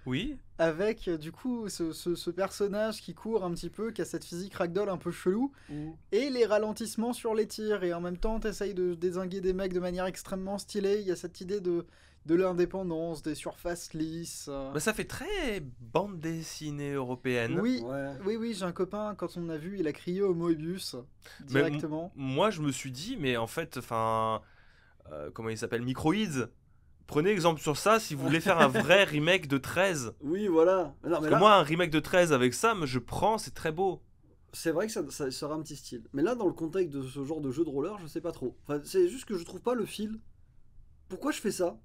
Oui, Avec du coup ce personnage qui court un petit peu, qui a cette physique ragdoll un peu chelou, et les ralentissements sur les tirs, et en même temps t'essayes de dézinguer des mecs de manière extrêmement stylée. Il y a cette idée de l'indépendance, des surfaces lisses. bah, ça fait très bande dessinée européenne. Oui, Ouais. oui, j'ai un copain, quand on a vu, il a crié au Moebius Mais directement. Moi, je me suis dit, mais en fait, enfin... comment il s'appelle? Microids. Prenez exemple sur ça si vous voulez faire un vrai remake de 13. Oui, voilà. Non, Parce mais que là, moi, un remake de 13 avec ça, je prends, c'est très beau. c'est vrai que ça sera un petit style. Mais là, dans le contexte de ce genre de jeu de roller, je sais pas trop. Enfin, c'est juste que je trouve pas le fil. Pourquoi je fais ça?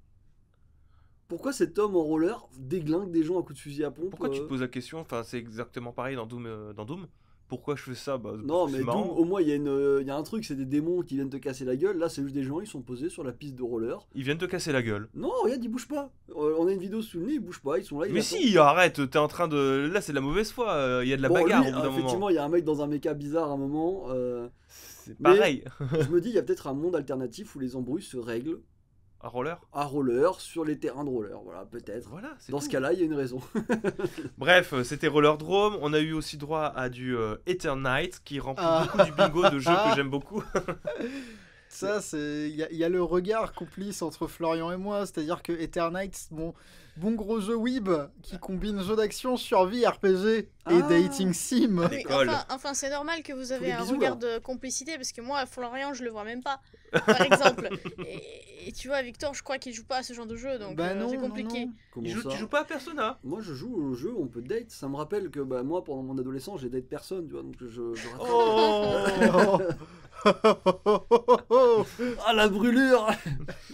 Pourquoi cet homme en roller déglingue des gens à coups de fusil à pompe? Pourquoi tu te poses la question? Enfin, c'est exactement pareil dans Doom. Pourquoi je fais ça? Bah, Non, c'est mais marrant. Doom, au moins, il y a un truc, c'est des démons qui viennent te casser la gueule. Là, c'est juste des gens, ils sont posés sur la piste de roller. Ils viennent te casser la gueule. Non, regarde, ils bougent pas. On a une vidéo sous le nez, ils bougent pas, ils sont là. ils Mais attendent. si, arrête, t'es en train de... Là, c'est de la mauvaise foi. Il y a de la Bon, bagarre lui, au bout d'un moment. effectivement, il y a un mec dans un méca bizarre à un moment. C'est mais- pareil. Je me dis, il y a peut-être un monde alternatif où les embrouilles se règlent Un roller. à roller sur les terrains de roller. Voilà, peut-être. Voilà, c'est Dans tout. ce cas-là, il y a une raison. Bref, c'était Roller Drome. On a eu aussi droit à du Eternite qui remplit Ah. beaucoup du bingo de jeux que j'aime beaucoup. Ça, il y a le regard complice entre Florian et moi, c'est-à-dire que Eternight, bon gros jeu Weeb qui combine jeu d'action, survie, RPG et dating sim. Oui, École. enfin, c'est normal que vous avez les un bisous, regard là. de complicité parce que moi, Florian, je le vois même pas, par exemple. Et tu vois, Victor, je crois qu'il joue pas à ce genre de jeu, donc Bah non, c'est non, compliqué. non. Comment Tu ça joues pas à Persona? Moi, je joue au jeu, on peut date. Ça me rappelle que moi, pendant mon adolescence, j'ai date personne, tu vois, donc je Oh, Ah, la brûlure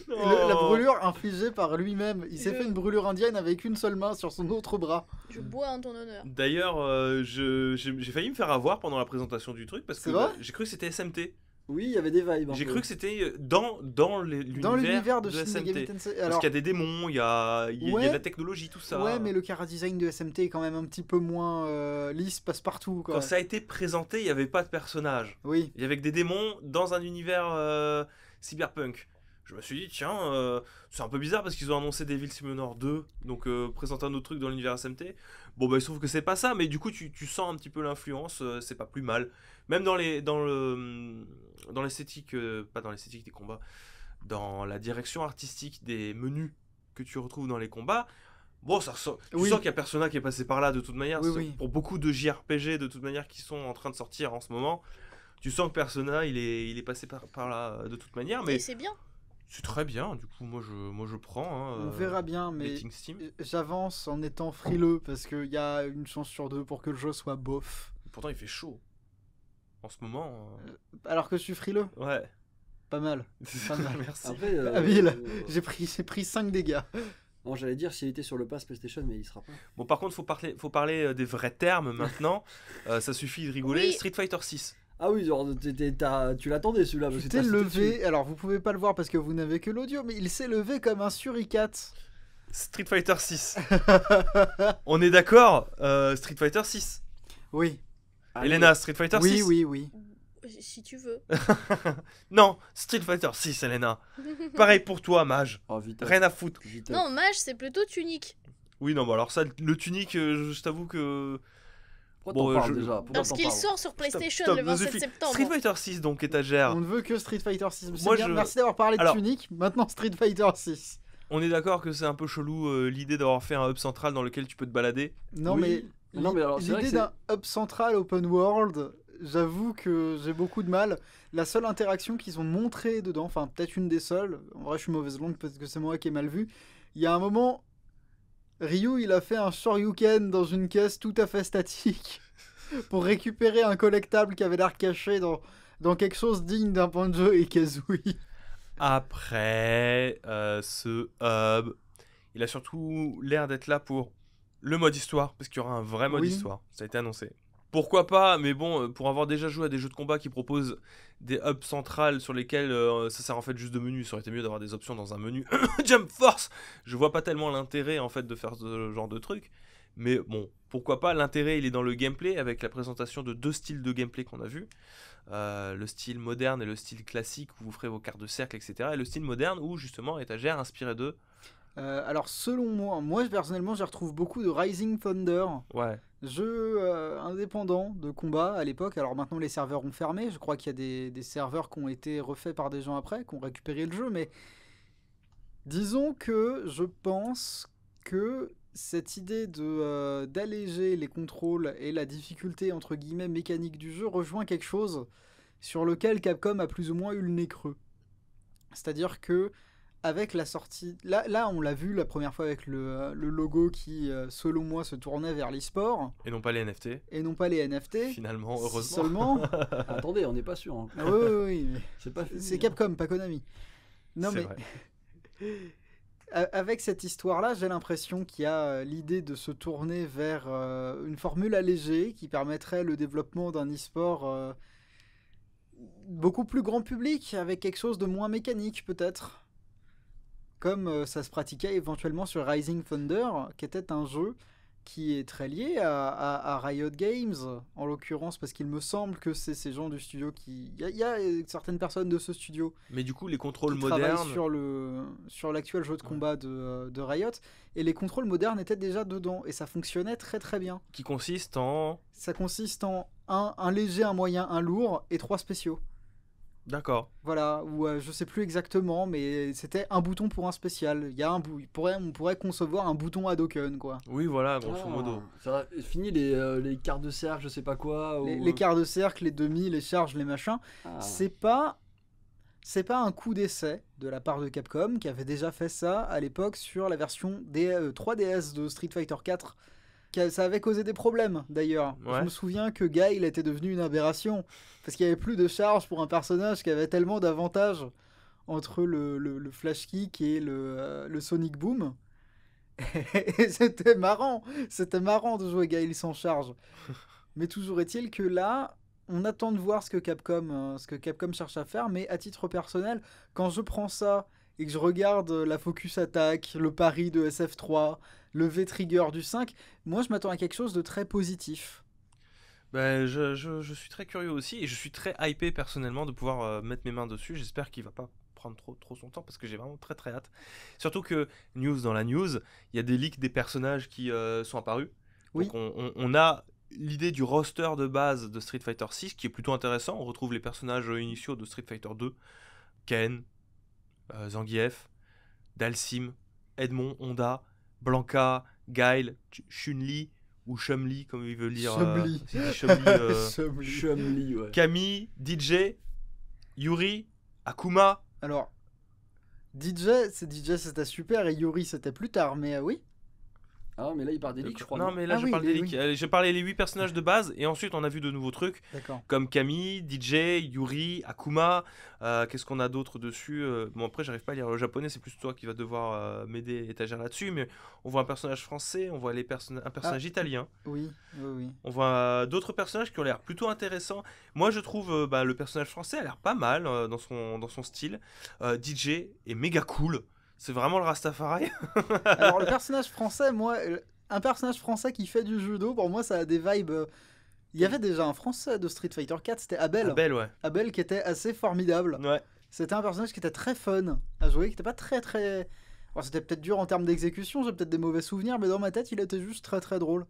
La brûlure infligée par lui-même. Il s'est fait une brûlure indienne avec une seule main sur son autre bras. Je bois en ton honneur. D'ailleurs, j'ai failli me faire avoir pendant la présentation du truc parce que C'est vrai j'ai cru que c'était SMT. Oui, il y avait des vibes. un J'ai peu. cru que c'était dans Dans l'univers l'univers de de Shin Megami SMT. Tensei. Parce Alors, qu'il y a des démons, il y a Ouais. de la technologie, tout ça. ouais, mais le chara-design de SMT est quand même un petit peu moins lisse, passe-partout. Quoi. Quand ça a été présenté, il n'y avait pas de personnage. Oui. Il y avait que des démons dans un univers cyberpunk. Je me suis dit, tiens, c'est un peu bizarre parce qu'ils ont annoncé Devil Summoner 2, donc présenter un autre truc dans l'univers SMT. Bon, bah, il se trouve que c'est pas ça, mais du coup, tu sens un petit peu l'influence, c'est pas plus mal. Même dans l'esthétique, pas dans l'esthétique des combats, dans la direction artistique des menus que tu retrouves dans les combats. Bon, tu sens qu'il y a Persona qui est passé par là de toute manière. Oui, oui. Pour beaucoup de JRPG de toute manière qui sont en train de sortir en ce moment, tu sens que Persona il est passé par là de toute manière, mais Et c'est bien. c'est très bien. Du coup, moi je prends. On verra bien, mais Dating Steam. j'avance en étant frileux parce qu'il y a une chance sur deux pour que le jeu soit bof. Pourtant, il fait chaud en ce moment. Alors que je suis frileux, Ouais. pas mal. Pas mal. Merci. Après, Habile. J'ai pris 5 dégâts. non, j'allais dire s'il était sur le pass PlayStation, mais il sera pas. Bon, par contre, faut parler des vrais termes maintenant. Ça suffit de rigoler. Oui. Street Fighter 6. Ah oui, genre, tu l'attendais celui-là. parce Tu que t'es t'as sauté dessus. levé, alors vous pouvez pas le voir parce que vous n'avez que l'audio, mais il s'est levé comme un suricate. Street Fighter 6. On est d'accord, Street Fighter 6. Oui, Allez. Elena, Street Fighter 6. oui. Si tu veux. Non, Street Fighter 6, Elena. Pareil pour toi, Mage. Oh, vite. Rien à foutre. Vite. Non, Mage, c'est plutôt tunique. Oui, non, bah alors ça, le tunique, je t'avoue que. Pourquoi Bon, t'en parles je- déjà Pourquoi Parce t'en qu'il parles sort sur PlayStation Stop, le vas-y, 27 fille. septembre. Street Fighter 6, donc, étagère. On ne veut que Street Fighter 6. C'est Moi, bien, je- merci d'avoir parlé de Alors- Tunic. Maintenant Street Fighter 6. On est d'accord que c'est un peu chelou l'idée d'avoir fait un hub central dans lequel tu peux te balader. Non, Oui. mais Non, mais alors, c'est vrai l'idée que d'un hub central open world, j'avoue que j'ai beaucoup de mal. La seule interaction qu'ils ont montrée dedans, enfin peut-être une des seules, en vrai je suis mauvaise langue parce que c'est moi qui ai mal vu, il y a un moment, Ryu il a fait un Shoryuken dans une caisse tout à fait statique pour récupérer un collectable qui avait l'air caché dans quelque chose digne d'un Banjo et Kazooie. Après, ce hub, il a surtout l'air d'être là pour le mode histoire, parce qu'il y aura un vrai mode Oui. histoire, ça a été annoncé. Pourquoi pas, mais bon, pour avoir déjà joué à des jeux de combat qui proposent des hubs centrales sur lesquels ça sert en fait juste de menu, ça aurait été mieux d'avoir des options dans un menu. Jump Force. Je vois pas tellement l'intérêt en fait de faire ce genre de truc, mais bon, pourquoi pas. L'intérêt il est dans le gameplay avec la présentation de 2 styles de gameplay qu'on a vu. Le style moderne et le style classique où vous ferez vos cartes de cercle, etc. Et le style moderne où justement étagère inspiré d'eux. Alors selon moi personnellement j'y retrouve beaucoup de Rising Thunder. Ouais. Jeu indépendant de combat à l'époque. Alors maintenant les serveurs ont fermé. Je crois qu'il y a des serveurs qui ont été refaits par des gens après, qui ont récupéré le jeu. Mais disons que je pense que cette idée d'alléger les contrôles et la difficulté entre guillemets mécanique du jeu rejoint quelque chose sur lequel Capcom a plus ou moins eu le nez creux. C'est-à-dire que avec la sortie... Là, on l'a vu la première fois avec le logo qui, selon moi, se tournait vers l'e-sport Et non pas les NFT, et non pas les NFT. finalement, heureusement. Seulement... Attendez, on n'est pas sûr. hein. Ah oui, mais C'est pas fini, c'est hein. Capcom, pas Konami. Non, C'est mais vrai. avec cette histoire-là, j'ai l'impression qu'il y a l'idée de se tourner vers une formule allégée qui permettrait le développement d'un e-sport beaucoup plus grand public, avec quelque chose de moins mécanique peut-être. Comme ça se pratiquait éventuellement sur Rising Thunder, qui était un jeu qui est très lié à Riot Games, en l'occurrence, parce qu'il me semble que c'est ces gens du studio qui... Il y a certaines personnes de ce studio Mais du coup, les contrôles qui travaillent modernes. sur l'actuel jeu de combat de Riot, et les contrôles modernes étaient déjà dedans, et ça fonctionnait très très bien. Qui consistent en. Ça consiste en un léger, un moyen, un lourd, et 3 spéciaux. D'accord. Voilà, ou je sais plus exactement, mais c'était un bouton pour un spécial. Il y a on pourrait concevoir un bouton Hadoken, quoi. Oui, voilà, grosso Ah, modo. ça va, fini les quarts de cercle, je sais pas quoi. Les quarts de cercle, les demi, les charges, les machins. Ah. C'est pas un coup d'essai de la part de Capcom qui avait déjà fait ça à l'époque sur la version 3DS de Street Fighter 4. Ça avait causé des problèmes d'ailleurs. Ouais. Je me souviens que Guile était devenu une aberration parce qu'il n'y avait plus de charge pour un personnage qui avait tellement d'avantages entre le flash kick et le sonic boom. Et c'était marrant de jouer Guile sans charge. Mais toujours est-il que là, on attend de voir ce que Capcom cherche à faire, mais à titre personnel, quand je prends ça et que je regarde la focus attack, le pari de SF3, le V-trigger du 5, moi je m'attends à quelque chose de très positif. Ben, je suis très curieux aussi et je suis très hypé personnellement de pouvoir mettre mes mains dessus. J'espère qu'il va pas prendre trop son temps parce que j'ai vraiment très très hâte. Surtout que, news dans la news, il y a des leaks des personnages qui sont apparus. Oui. Donc on a l'idée du roster de base de Street Fighter 6 qui est plutôt intéressant. On retrouve les personnages initiaux de Street Fighter 2, Ken, Zangief, Dalsim, Edmond, Honda, Blanca, Guile, Chun-Li ou Chum-Li comme il veut lire. Chum-Li. Chum-Li. Chumli, ouais. Camille, DJ, Yuri, Akuma. Alors, DJ c'était super et Yuri c'était plus tard, mais oui. Ah, mais là, il part des leaks, je crois. Non, mais là, Ah je oui, parle des oui, leaks. oui. J'ai parlé les 8 personnages de base, et ensuite, on a vu de nouveaux trucs, D'accord. comme Camille, DJ, Yuri, Akuma. Qu'est-ce qu'on a d'autre dessus Bon, après, j'arrive pas à lire le japonais, c'est plus toi qui vas devoir m'aider et étagère là-dessus, mais on voit un personnage français, on voit un personnage italien, Oui. on voit d'autres personnages qui ont l'air plutôt intéressants. Moi, je trouve le personnage français a l'air pas mal dans son style. DJ est méga cool. C'est vraiment le Rastafari. Alors, le personnage français, un personnage français qui fait du judo, pour moi, ça a des vibes. Il y avait déjà un français de Street Fighter 4, c'était Abel. Belle, ouais. Abel qui était assez formidable. Ouais. C'était un personnage qui était très fun à jouer, qui était pas très. Alors, c'était peut-être dur en termes d'exécution, j'ai peut-être des mauvais souvenirs, mais dans ma tête, il était juste très drôle.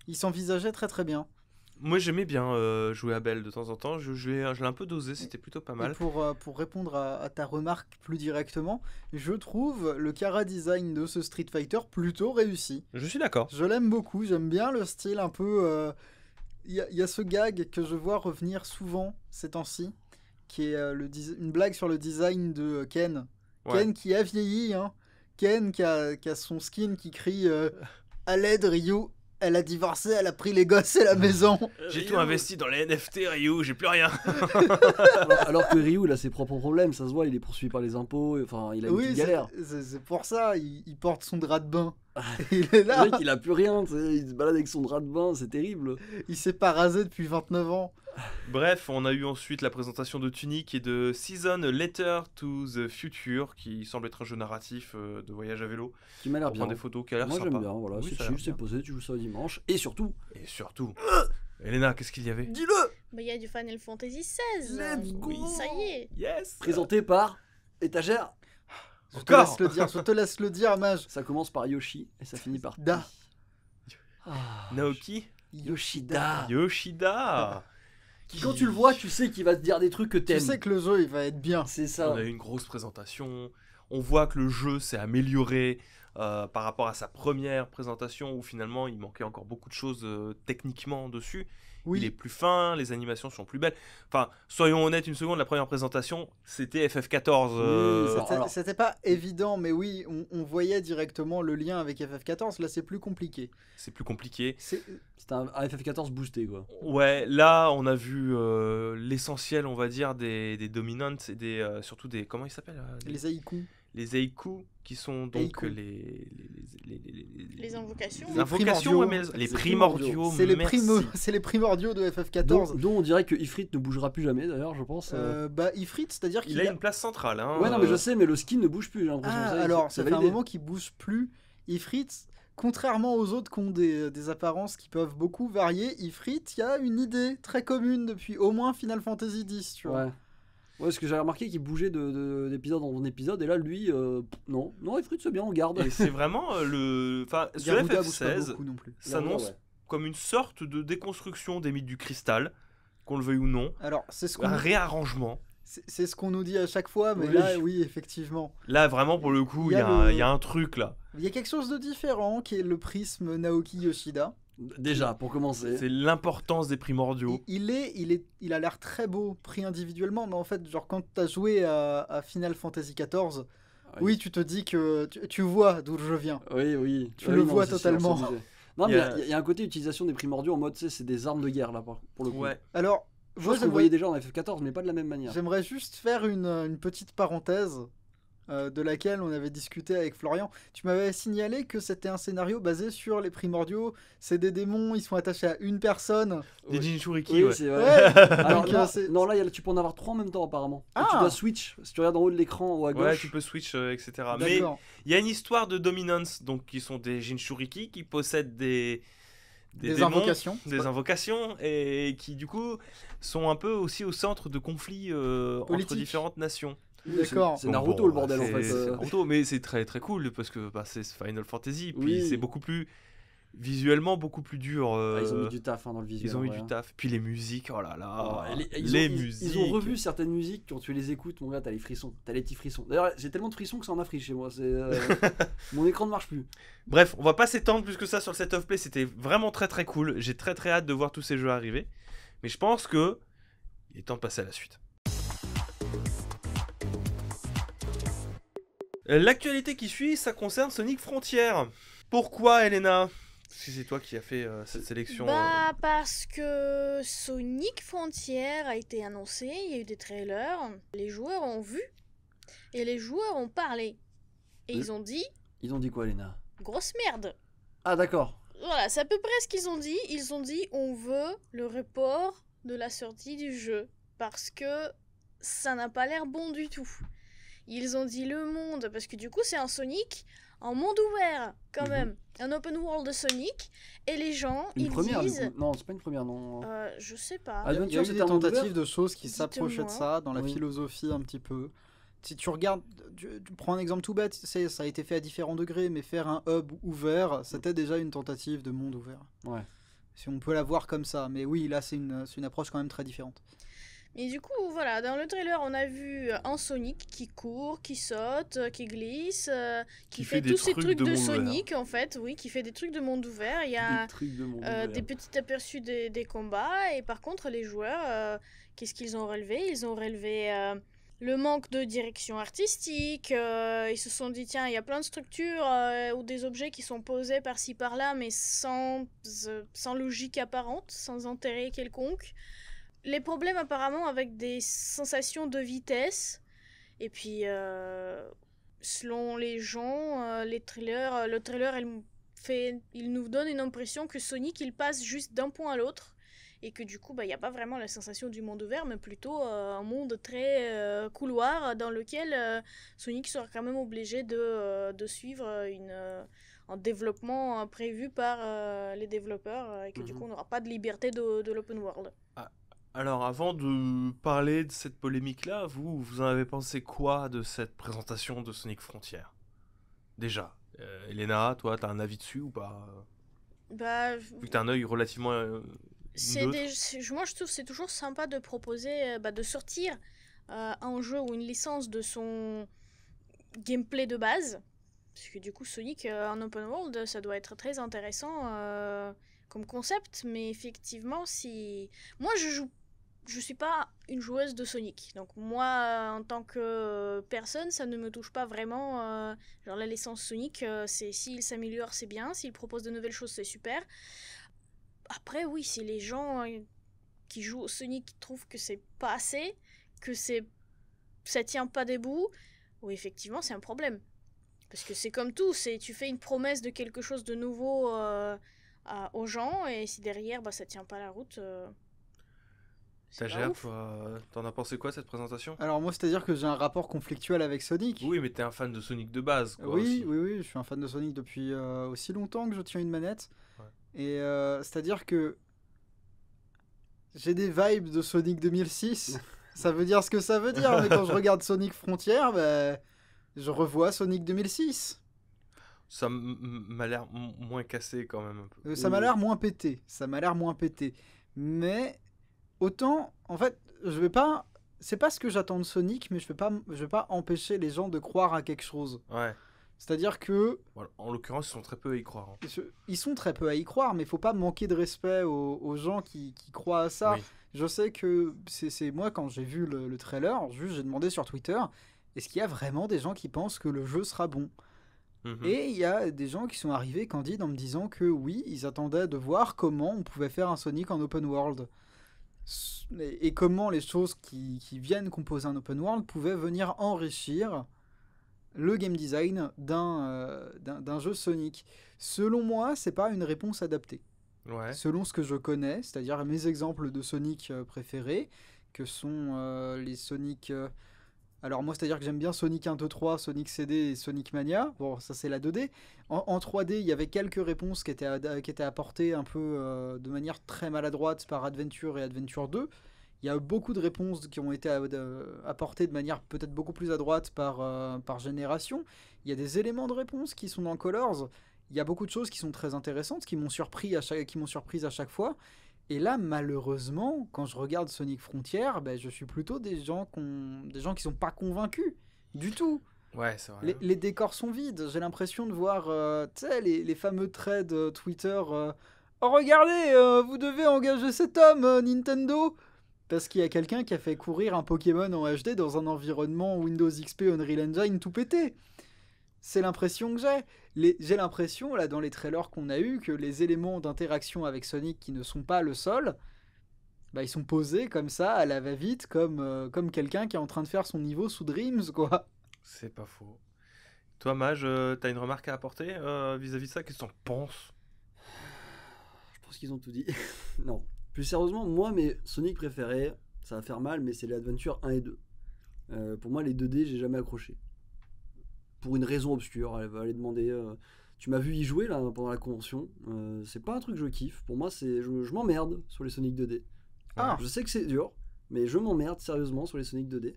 Il s'envisageait très bien. Moi j'aimais bien jouer à Belle de temps en temps, je l'ai un peu dosé, c'était plutôt pas mal. Et pour répondre à ta remarque plus directement, je trouve le chara design de ce Street Fighter plutôt réussi. Je suis d'accord. Je l'aime beaucoup, j'aime bien le style un peu... Il y a ce gag que je vois revenir souvent ces temps-ci, qui est une blague sur le design de Ken. Ouais. Ken qui a vieilli, hein. Ken qui a son skin qui crie à l'aide Ryu, elle a divorcé, elle a pris les gosses et la maison. J'ai tout investi dans les NFT, Ryu, j'ai plus rien. Alors que Ryu, il a ses propres problèmes, ça se voit, il est poursuivi par les impôts, enfin, il a une Oui, petite galère. c'est pour ça, il porte son drap de bain. Il est là, Le mec, il a plus rien, tu sais, il se balade avec son drap de bain, c'est terrible. il s'est pas rasé depuis 29 ans. Bref, on a eu ensuite la présentation de Tunic et de Season Letter to the Future, qui semble être un jeu narratif de voyage à vélo. Qui m'a l'air On prend bien. des photos qui a l'air Moi sympa. j'aime bien, voilà, Oui, c'est ça a l'air chill, c'est bien. posé, tu joues ça dimanche. Et surtout, Et surtout, Elena, qu'est-ce qu'il y avait? dis-le, Bah, il y a du Final Fantasy XVI. Let's go. Ça y est. Yes. présenté par Étagère. Je te laisse le dire, Mage. Ça commence par Yoshi et ça finit par Da. Ah, Naoki Yoshida. Yoshida. Qui, quand tu le vois, tu sais qu'il va te dire des trucs que Tu t'aimes. sais que le jeu, il va être bien. C'est ça. On a eu une grosse présentation. On voit que le jeu s'est amélioré par rapport à sa première présentation où finalement il manquait encore beaucoup de choses techniquement dessus. Oui. Il est plus fin, les animations sont plus belles. Enfin, soyons honnêtes une seconde, la première présentation c'était FF14. Oui, alors- C'était pas évident, mais oui, on voyait directement le lien avec FF14. Là, c'est plus compliqué. C'est plus compliqué. C'est C'était un FF14 boosté, quoi. Ouais, là on a vu l'essentiel, on va dire, des dominants et surtout des. Comment ils s'appellent les haïkus. Les Eiku, qui sont donc Eiku. Les invocations. les invocations, ouais, mais les primordiaux. C'est les, merci. c'est les primordiaux de Dont, FF14. dont on dirait que Ifrit ne bougera plus jamais, d'ailleurs, je pense. Bah, Ifrit, c'est-à-dire qu'il Il a une place centrale. Hein, Ouais, non, mais je sais, mais le skin ne bouge plus, j'ai l'impression. Ah, Ça, alors, ça c'est fait un validé. moment qu'il bouge plus. Ifrit, contrairement aux autres qui ont des apparences qui peuvent beaucoup varier, Ifrit, il y a une idée très commune depuis au moins Final Fantasy X, tu vois. Ouais. Ouais, parce que j'avais remarqué qu'il bougeait d'épisode en épisode, et là, lui, non, Ifrit, c'est bien, on garde. Et c'est vraiment le. Enfin, ce Garuda bouge pas FF16 beaucoup non plus. s'annonce Ouais. comme une sorte de déconstruction des mythes du cristal, qu'on le veuille ou non. Alors, c'est ce Un qu'on réarrangement. C'est ce qu'on nous dit à chaque fois, mais Oui. là, oui, effectivement. Là, vraiment, pour le coup, il y, a un truc là. Il y a quelque chose de différent qui est le prisme Naoki Yoshida. Déjà, pour commencer. C'est l'importance des primordiaux. Il a l'air très beau pris individuellement, mais en fait, genre quand tu as joué à Final Fantasy XIV, oui, tu te dis que tu vois d'où je viens. Oui. Tu le vois totalement. Non, mais il y a un côté utilisation des primordiaux en mode, tu sais, c'est des armes de guerre là, pour le coup. Ouais. Alors, Chose qu'on voyait déjà en FF14, mais pas de la même manière. J'aimerais juste faire une petite parenthèse de laquelle on avait discuté avec Florian. Tu m'avais signalé que c'était un scénario basé sur les primordiaux. C'est des démons, ils sont attachés à une personne. Des Jinchuriki, Oui, ouais. c'est vrai. Alors, Donc, non, là, tu peux en avoir 3 en même temps apparemment. Et Ah. tu dois switch. Si tu regardes en haut de l'écran ou à gauche. Ouais, tu peux switch, etc. Mais D'accord. il y a une histoire de dominance, donc qui sont des Jinchuriki qui possèdent des démons, invocations. des invocations, et qui du coup sont un peu aussi au centre de conflits entre Politiques. différentes nations. Oui, D'accord. C'est Donc Naruto bon, le bordel en c'est- fait. C'est Naruto, mais c'est très très cool parce que c'est Final Fantasy, puis Oui. c'est beaucoup plus visuellement beaucoup plus dur. Ils ont mis du taf dans le visuel. Ils ont mis en vrai, du hein. taf. Puis les musiques, oh là là, Oh, les ils musiques. ont revu certaines musiques, quand tu les écoutes, mon gars, t'as les frissons, t'as les petits frissons. D'ailleurs, j'ai tellement de frissons que ça en a frit chez moi. Mon écran ne marche plus. Bref, on va pas s'étendre plus que ça sur le set of play. C'était vraiment très très cool. J'ai très très hâte de voir tous ces jeux arriver. Mais je pense que il est temps de passer à la suite. L'actualité qui suit, ça concerne Sonic Frontier. Pourquoi, Elena? Si c'est toi qui as fait cette sélection. Bah parce que Sonic Frontier a été annoncé, il y a eu des trailers, les joueurs ont vu et les joueurs ont parlé. Et Oui. ils ont dit Ils ont dit quoi, Léna? grosse merde. Ah, d'accord. Voilà, c'est à peu près ce qu'ils ont dit. Ils ont dit on veut le report de la sortie du jeu parce que ça n'a pas l'air bon du tout. Ils ont dit le monde parce que du coup c'est un Sonic en monde ouvert quand Mhm. même, un open world de Sonic et les gens Une ils première, du disent coup. Non, c'est pas une première, non. je sais pas. Ah, Il y a Adventure, eu c'était des un monde tentatives ouvert de choses qui s'approchaient de Dites-moi. ça, dans la Oui. philosophie un petit peu. Si tu regardes, tu prends un exemple tout bête, ça a été fait à différents degrés, mais faire un hub ouvert, c'était déjà une tentative de monde ouvert. Ouais. Si on peut la voir comme ça, mais oui, là c'est une approche quand même très différente. Mais du coup, voilà, dans le trailer, on a vu un Sonic qui court, qui saute, qui glisse, qui fait des tous ces trucs trucs de de monde Sonic, en fait, oui, qui fait des trucs de monde ouvert. Il y a Des trucs de monde des petits aperçus des combats, et par contre, les joueurs, qu'est-ce qu'ils ont relevé? Ils ont relevé le manque de direction artistique, ils se sont dit, tiens, il y a plein de structures ou des objets qui sont posés par-ci par-là, mais sans logique apparente, sans intérêt quelconque. Les problèmes apparemment avec des sensations de vitesse. Et puis, selon les gens, le trailer, il nous donne une impression que Sonic, il passe juste d'un point à l'autre. Et que du coup, il n'y a pas vraiment la sensation du monde ouvert, mais plutôt un monde très couloir dans lequel Sonic sera quand même obligé de suivre un développement prévu par les développeurs et que du coup, on n'aura pas de liberté de l'open world. Alors, avant de parler de cette polémique-là, vous en avez pensé quoi de cette présentation de Sonic Frontier? Déjà, Elena, toi, t'as un avis dessus ou pas? Bah, Vu que t'as un œil relativement neutre. moi, je trouve que c'est toujours sympa de proposer, de sortir un jeu ou une licence de son gameplay de base. Parce que du coup, Sonic en open world, ça doit être très intéressant comme concept. Mais effectivement, moi, je suis pas une joueuse de Sonic. Donc moi, en tant que personne, ça ne me touche pas vraiment. Genre la licence Sonic, c'est s'il s'améliore, c'est bien. S'il propose de nouvelles choses, c'est super. Après, oui, si les gens qui jouent au Sonic trouvent que c'est pas assez, que ça tient pas debout, oui, effectivement, c'est un problème. Parce que c'est comme tout, tu fais une promesse de quelque chose de nouveau aux gens, et si derrière, ça tient pas la route... c'est pas Stagiaire, ouf. toi, t'en as pensé quoi de cette présentation? Alors moi, c'est-à-dire que j'ai un rapport conflictuel avec Sonic. Oui, mais t'es un fan de Sonic de base, quoi. Oui, aussi. oui, je suis un fan de Sonic depuis aussi longtemps que je tiens une manette. Ouais. Et c'est-à-dire que j'ai des vibes de Sonic 2006. Ça veut dire ce que ça veut dire, mais quand je regarde Sonic Frontier, je revois Sonic 2006. Ça m'a l'air moins cassé quand même un peu. Ça m'a l'air moins pété. Mais autant, en fait, je vais pas c'est pas ce que j'attends de Sonic, mais je vais pas empêcher les gens de croire à quelque chose. Ouais. C'est-à-dire que Voilà. En l'occurrence, ils sont très peu à y croire. Hein. ils sont très peu à y croire, mais il faut pas manquer de respect aux gens qui croient à ça. Oui. Je sais que c'est moi, quand j'ai vu le trailer, juste j'ai demandé sur Twitter, est-ce qu'il y a vraiment des gens qui pensent que le jeu sera bon? Mhm. Et il y a des gens qui sont arrivés candides en me disant que oui, ils attendaient de voir comment on pouvait faire un Sonic en open world. Et comment les choses qui viennent composer un open world pouvaient venir enrichir le game design d'un jeu Sonic. Selon moi, c'est pas une réponse adaptée. Ouais. Selon ce que je connais, c'est-à-dire mes exemples de Sonic préférés, que sont les Sonic... alors moi, c'est-à-dire que j'aime bien Sonic 1, 2, 3, Sonic CD et Sonic Mania. Bon, ça c'est la 2D. En 3D, il y avait quelques réponses qui étaient apportées un peu de manière très maladroite par Adventure et Adventure 2. Il y a beaucoup de réponses qui ont été apportées de manière peut-être beaucoup plus adroite par génération. Il y a des éléments de réponse qui sont dans Colors. Il y a beaucoup de choses qui sont très intéressantes, qui m'ont surprise à chaque fois. Et là, malheureusement, quand je regarde Sonic Frontier, ben, je suis plutôt des gens qui sont pas convaincus du tout. Ouais, c'est vrai. Les décors sont vides. J'ai l'impression de voir tu sais, les fameux threads Twitter. Oh, regardez, vous devez engager cet homme, Nintendo. Parce qu'il y a quelqu'un qui a fait courir un Pokémon en HD dans un environnement Windows XP Unreal Engine tout pété. C'est l'impression que j'ai. J'ai l'impression, là, dans les trailers qu'on a eu, que les éléments d'interaction avec Sonic qui ne sont pas le sol, bah, ils sont posés comme ça, à la va-vite, comme quelqu'un qui est en train de faire son niveau sous Dreams, quoi. C'est pas faux. Toi, Mage, t'as une remarque à apporter vis-à-vis de ça? Qu'est-ce que t'en penses? Je pense qu'ils ont tout dit. Non. Plus sérieusement, moi, mes Sonic préférés, ça va faire mal, mais c'est les Adventure 1 et 2. Pour moi, les 2D, j'ai jamais accroché. Pour une raison obscure, elle va aller demander. Tu m'as vu y jouer là pendant la convention. C'est pas un truc que je kiffe. Pour moi, je m'emmerde sur les Sonic 2D. Ah. Je sais que c'est dur, mais je m'emmerde sérieusement sur les Sonic 2D.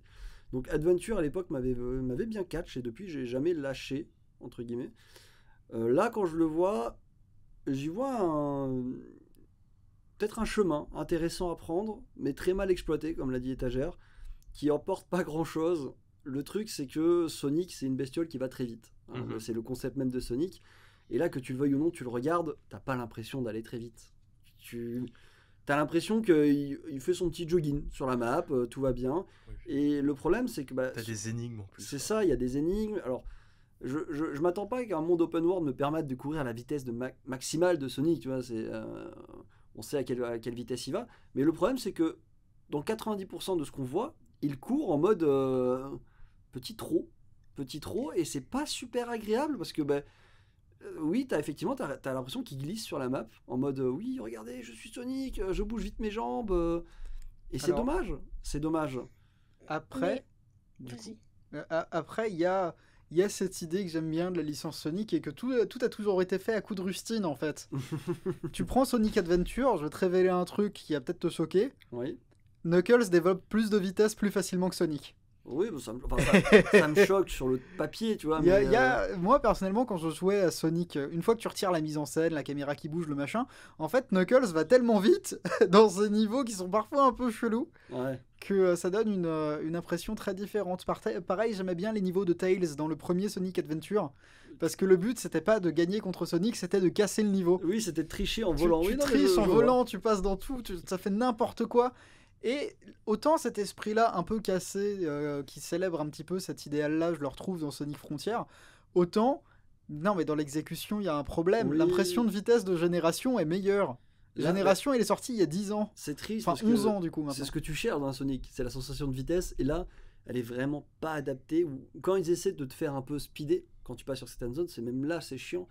Donc Adventure à l'époque m'avait bien catch et depuis j'ai jamais lâché entre guillemets. Là quand je le vois, j'y vois peut-être un chemin intéressant à prendre, mais très mal exploité comme l'a dit Étagère, qui emporte pas grand chose. Le truc, c'est que Sonic, c'est une bestiole qui va très vite. Hein. Mhm. C'est le concept même de Sonic. Et là, que tu le veuilles ou non, tu le regardes, t'as pas l'impression d'aller très vite. T'as l'impression qu'il fait son petit jogging sur la map, tout va bien. Oui. Et le problème, c'est que... T'as des énigmes en plus. C'est ça, il y a des énigmes. Alors, je m'attends pas qu'un monde open world me permette de courir à la vitesse maximale de Sonic, tu vois. On sait à quelle vitesse il va. Mais le problème, c'est que dans 90% de ce qu'on voit, il court en mode petit trot, et c'est pas super agréable parce que oui, t'as l'impression qu'il glisse sur la map en mode oui, regardez, je suis Sonic, je bouge vite mes jambes, et c'est Alors, dommage, Après, du Vas-y. coup, après, il y a cette idée que j'aime bien de la licence Sonic et que tout a toujours été fait à coup de rustine en fait. Tu prends Sonic Adventure, je vais te révéler un truc qui va peut-être te choquer. Oui, Knuckles développe plus de vitesse plus facilement que Sonic. oui, ça me choque sur le papier, tu vois. Moi personnellement, quand je jouais à Sonic, une fois que tu retires la mise en scène, la caméra qui bouge, le machin, en fait Knuckles va tellement vite dans ces niveaux qui sont parfois un peu chelous Ouais. que ça donne une impression très différente. Pareil, j'aimais bien les niveaux de Tails dans le premier Sonic Adventure, parce que le but c'était pas de gagner contre Sonic, c'était de casser le niveau. Oui, c'était de tricher en Tu volant. Oui, non, mais triches en je vois. volant, tu passes dans tout, ça fait n'importe quoi. Et autant cet esprit-là un peu cassé, qui célèbre un petit peu cet idéal-là, je le retrouve dans Sonic Frontier, autant, non mais dans l'exécution il y a un problème, Oui. l'impression de vitesse de génération est meilleure. Là, Génération, elle est sortie il y a 10 ans. C'est triste. Enfin, parce 11 que ans du coup C'est maintenant. ce que tu cherches dans un Sonic, c'est la sensation de vitesse. Et là, elle est vraiment pas adaptée. Ou quand ils essaient de te faire un peu speeder, quand tu passes sur certaines zones, c'est même là, c'est chiant.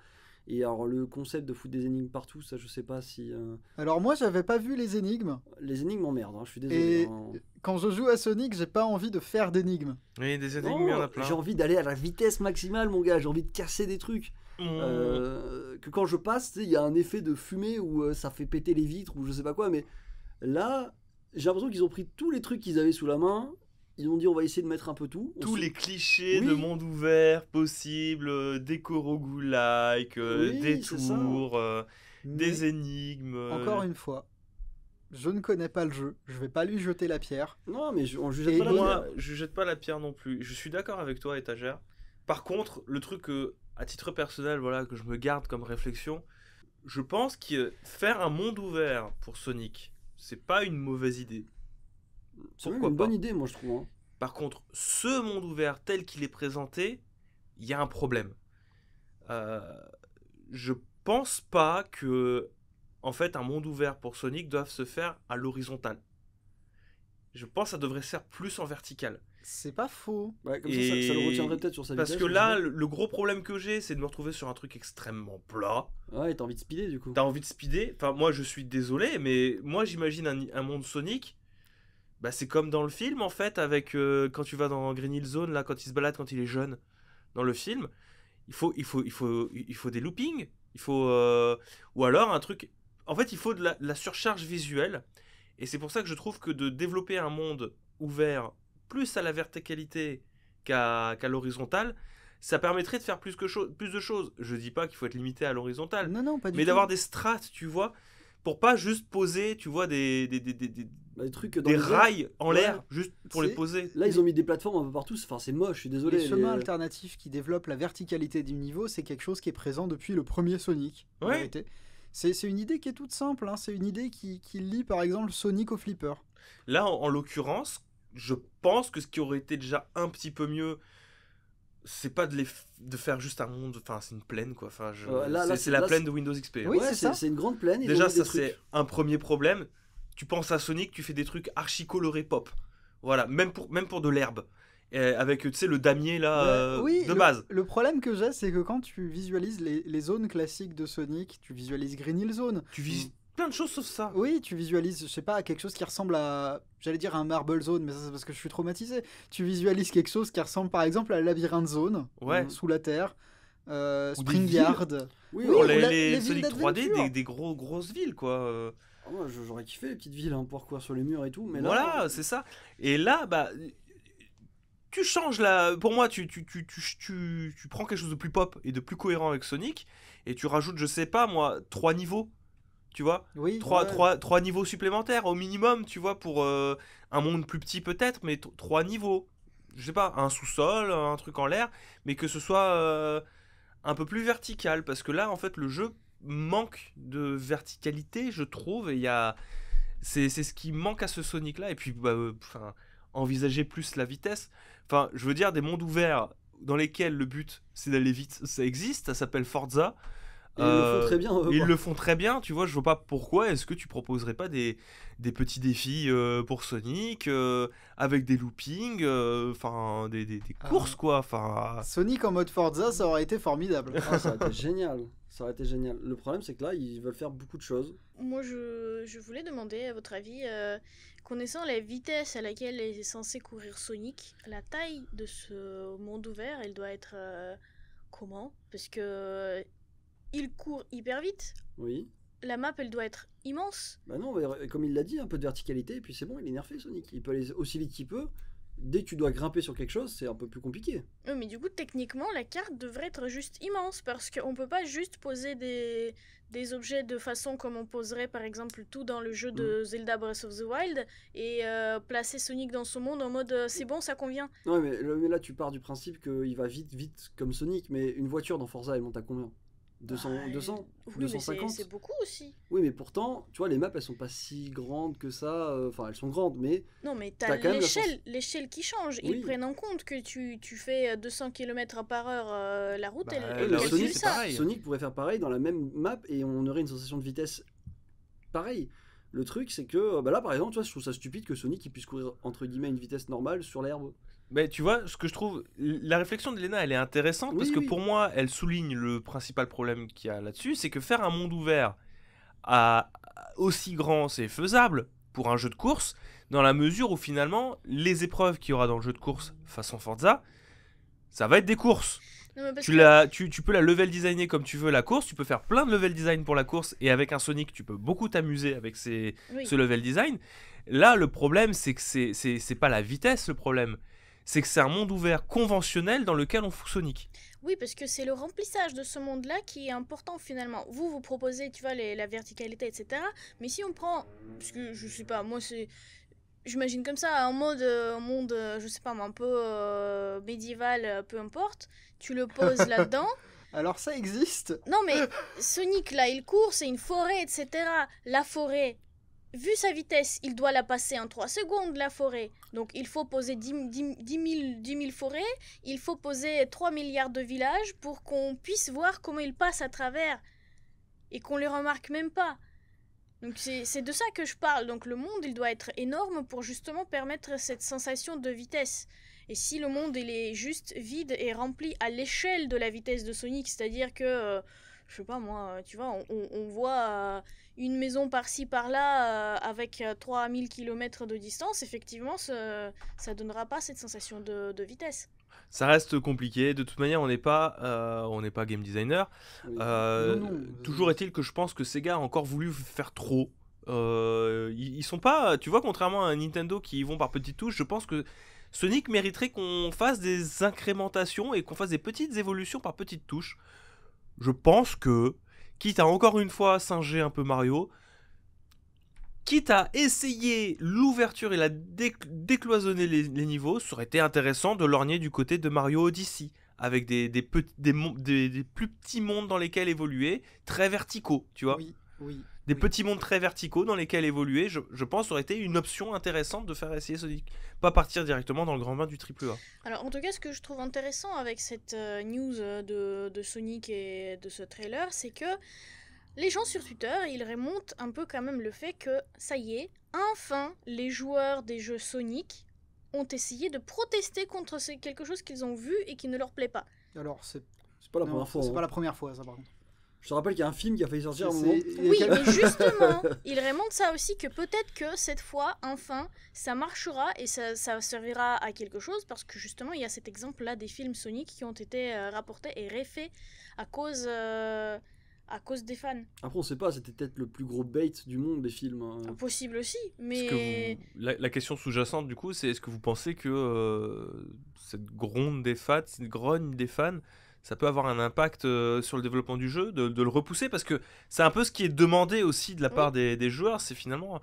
Et alors le concept de foutre des énigmes partout, ça je sais pas si... Alors moi j'avais pas vu les énigmes, Les énigmes m'emmerdent, hein, je suis désolé. et hein. quand je joue à Sonic, j'ai pas envie de faire d'énigmes. Oui, des énigmes, Non, il y en a plein. j'ai envie d'aller à la vitesse maximale, mon gars. J'ai envie de casser des trucs. Que quand je passe, tu sais, il y a un effet de fumée où ça fait péter les vitres ou je sais pas quoi. Mais là, j'ai l'impression qu'ils ont pris tous les trucs qu'ils avaient sous la main. Ils ont dit on va essayer de mettre un peu tout. Tous les clichés Oui. de monde ouvert possibles, déco roguelike, Oui, des c'est ça. tours, Mais des énigmes. encore une fois, Je ne connais pas le jeu, je vais pas lui jeter la pierre. Non, mais on juge Et pas la Moi, pierre. je jette pas la pierre non plus. Je suis d'accord avec toi, étagère. Par contre, le truc à titre personnel, voilà, que je me garde comme réflexion, je pense que faire un monde ouvert pour Sonic, c'est pas une mauvaise idée. C'est même Pourquoi une bonne pas. idée, moi, je trouve. Hein. Par contre, ce monde ouvert tel qu'il est présenté, il y a un problème. Euh, je pense pas que, en fait, un monde ouvert pour Sonic doive se faire à l'horizontale. Je pense que ça devrait se faire plus en vertical. C'est pas faux. Ouais, comme ça, Et- ça le retiendrait peut-être sur sa Parce vitesse. que je là, sais le gros problème que j'ai, c'est de me retrouver sur un truc extrêmement plat. pas. Ouais, t'as envie de speeder, du coup. T'as envie de speeder. Enfin, moi, je suis désolé, mais moi, j'imagine un monde Sonic. Bah, c'est comme dans le film, en fait, avec quand tu vas dans Green Hill Zone, là, quand il se balade, quand il est jeune, dans le film. Il faut des loopings. Ou alors un truc. En fait, il faut de la surcharge visuelle. Et c'est pour ça que je trouve que de développer un monde ouvert plus à la verticalité qu'à l'horizontale, ça permettrait de faire plus de choses. Je dis pas qu'il faut être limité à l'horizontale, Non, pas du mais tout. d'avoir des strates, tu vois, pour pas juste poser, tu vois, des Bah, des trucs dans les airs. rails en Ouais. l'air, juste pour les C'est- poser. Là, ils ont mis des plateformes un peu partout. Enfin, c'est moche, je suis désolé. Les chemins alternatifs qui développent la verticalité du niveau, c'est quelque chose qui est présent depuis le premier Sonic. En Ouais. vérité. C'est une idée qui est toute simple. Hein. C'est une idée qui lie par exemple Sonic au flipper. Là, en l'occurrence, je pense que ce qui aurait été déjà un petit peu mieux, c'est pas de faire juste un monde, enfin c'est une plaine quoi, enfin Là, c'est la là, plaine de Windows XP. hein. Oui, Ouais, c'est ça. c'est une grande plaine. ils ont Déjà mis des ça trucs. c'est un premier problème. Tu penses à Sonic, tu fais des trucs archi colorés pop. Voilà, même pour de l'herbe. Avec tu sais le damier là Oui, de base. Le problème que j'ai, c'est que quand tu visualises les zones classiques de Sonic, tu visualises Green Hill Zone. Tu vises plein de choses sauf ça. Oui, tu visualises, je sais pas, quelque chose qui ressemble à, j'allais dire un Marble Zone, mais ça c'est parce que je suis traumatisé. Tu visualises quelque chose qui ressemble par exemple à la Labyrinthe Zone, Ouais. sous la terre, Ou des Spring villes. Yard. Oui, Oui, Pour ou les les villes Sonic 3D, d'adventure. des grosses villes quoi. Moi, j'aurais kiffé les petites villes hein, pour courir sur les murs et tout. Mais là, Voilà, c'est ça. Et là, bah, tu changes la. Pour moi, tu prends quelque chose de plus pop et de plus cohérent avec Sonic, et tu rajoutes, je sais pas moi, 3 niveaux. Tu vois, Oui, trois niveaux supplémentaires au minimum, tu vois, pour un monde plus petit peut-être, mais 3 niveaux. Je sais pas, un sous-sol, un truc en l'air, mais que ce soit un peu plus vertical, parce que là, en fait, le jeu manque de verticalité, je trouve, et il y a. C'est ce qui manque à ce Sonic là, et puis bah, enfin, envisager plus la vitesse. Enfin, je veux dire, des mondes ouverts dans lesquels le but c'est d'aller vite, ça existe, ça s'appelle Forza. et ils le font très bien. Ils quoi. le font très bien, tu vois, je vois pas pourquoi est-ce que tu proposerais pas des petits défis pour Sonic, avec des loopings, enfin des courses quoi, enfin... Sonic en mode Forza, ça aurait été formidable. Ah, ça aurait été génial. Ça aurait été génial. Le problème, c'est que là, ils veulent faire beaucoup de choses. Moi, je voulais demander, à votre avis, connaissant la vitesse à laquelle est censé courir Sonic, la taille de ce monde ouvert, elle doit être comment? Parce que il court hyper vite. Oui. La map, elle doit être immense. Bah non, mais comme il l'a dit, un peu de verticalité, et puis c'est bon, il est nerfé, Sonic. Il peut aller aussi vite qu'il peut. Dès que tu dois grimper sur quelque chose, c'est un peu plus compliqué. Oui, mais du coup, techniquement, la carte devrait être juste immense parce qu'on peut pas juste poser des objets de façon comme on poserait par exemple tout dans le jeu de Zelda Breath of the Wild et placer Sonic dans son monde en mode c'est bon, ça convient. Non, mais là, tu pars du principe qu'il va vite comme Sonic, mais une voiture dans Forza, elle monte à combien 200, Ah, 200 Oui, mais 250 c'est beaucoup aussi. Oui, mais pourtant, tu vois, les maps, elles sont pas si grandes que ça. Enfin, elles sont grandes, mais Non, mais T'as t'as quand même la l'échelle qui change. Oui. Ils prennent en compte que tu fais 200 km par heure la route, Bah, elle là calcule aussi, c'est ça. pareil. Sonic pourrait faire pareil dans la même map et on aurait une sensation de vitesse pareil. Le truc, c'est que bah là, par exemple, tu vois, je trouve ça stupide que Sonic il puisse courir entre guillemets à une vitesse normale sur l'herbe. Mais tu vois, ce que je trouve, la réflexion de Lena, elle est intéressante parce Oui, que oui. pour moi, elle souligne le principal problème qu'il y a là-dessus, c'est que faire un monde ouvert aussi grand, c'est faisable pour un jeu de course, dans la mesure où finalement, les épreuves qu'il y aura dans le jeu de course façon Forza, ça va être des courses. Non, mais parce Tu, que- tu peux la level designer comme tu veux la course, tu peux faire plein de level design pour la course, et avec un Sonic, tu peux beaucoup t'amuser avec oui. ce level design. Là, le problème, c'est que c'est pas la vitesse le problème. c'est que c'est un monde ouvert conventionnel dans lequel on fout Sonic. Oui, parce que c'est le remplissage de ce monde-là qui est important finalement. Vous proposez, tu vois, la verticalité, etc. Mais si on prend, parce que je sais pas, moi c'est, j'imagine comme ça, un monde, je sais pas, moi, un peu médiéval, peu importe. Tu le poses là-dedans. Alors ça existe. Non mais Sonic là, il court, c'est une forêt, etc. La forêt, vu sa vitesse, il doit la passer en 3 secondes, la forêt. Donc il faut poser 10 000 forêts, il faut poser 3 milliards de villages pour qu'on puisse voir comment il passe à travers et qu'on les remarque même pas. Donc c'est de ça que je parle. Donc le monde, il doit être énorme pour justement permettre cette sensation de vitesse. Et si le monde il est juste vide et rempli à l'échelle de la vitesse de Sonic, c'est-à-dire que, je sais pas moi, tu vois, on voit une maison par-ci par-là avec 3000 km de distance, effectivement, ça donnera pas cette sensation de vitesse. Ça reste compliqué. De toute manière, on n'est pas game designer. Oui. Non, Toujours est-il que je pense que Sega a encore voulu faire trop. Ils sont pas, tu vois, contrairement à Nintendo qui y vont par petites touches, je pense que Sonic mériterait qu'on fasse des incrémentations et qu'on fasse des petites évolutions par petites touches. Je pense que, quitte à encore une fois singer un peu Mario, quitte à essayer l'ouverture et la décloisonner les niveaux, ça aurait été intéressant de lorgner du côté de Mario Odyssey, avec des plus petits mondes dans lesquels évoluer, très verticaux, tu vois. Oui. Des petits mondes très verticaux dans lesquels évoluer, je pense ça aurait été une option intéressante de faire essayer Sonic. Pas partir directement dans le grand bain du AAA. Alors en tout cas, ce que je trouve intéressant avec cette news de Sonic et de ce trailer, c'est que les gens sur Twitter, ils remontent un peu quand même le fait que, ça y est, enfin, les joueurs des jeux Sonic ont essayé de protester contre quelque chose qu'ils ont vu et qui ne leur plaît pas. Alors c'est C'est pas la non, première fois. c'est hein. pas la première fois ça par contre. Je te rappelle qu'il y a un film qui a failli sortir à un C'est- moment. c'est- Oui, quel- mais justement, ils remontent ça aussi, que peut-être que cette fois, enfin, ça marchera et ça servira à quelque chose, parce que justement, il y a cet exemple-là des films Sonic qui ont été rapportés et refaits à cause des fans. Après, on sait pas, c'était peut-être le plus gros bait du monde des films. hein. Possible aussi, Est-ce mais... que la question sous-jacente du coup, c'est est-ce que vous pensez que cette grogne des fans, cette grogne des fans, ça peut avoir un impact sur le développement du jeu, de le repousser, parce que c'est un peu ce qui est demandé aussi de la part des joueurs, c'est finalement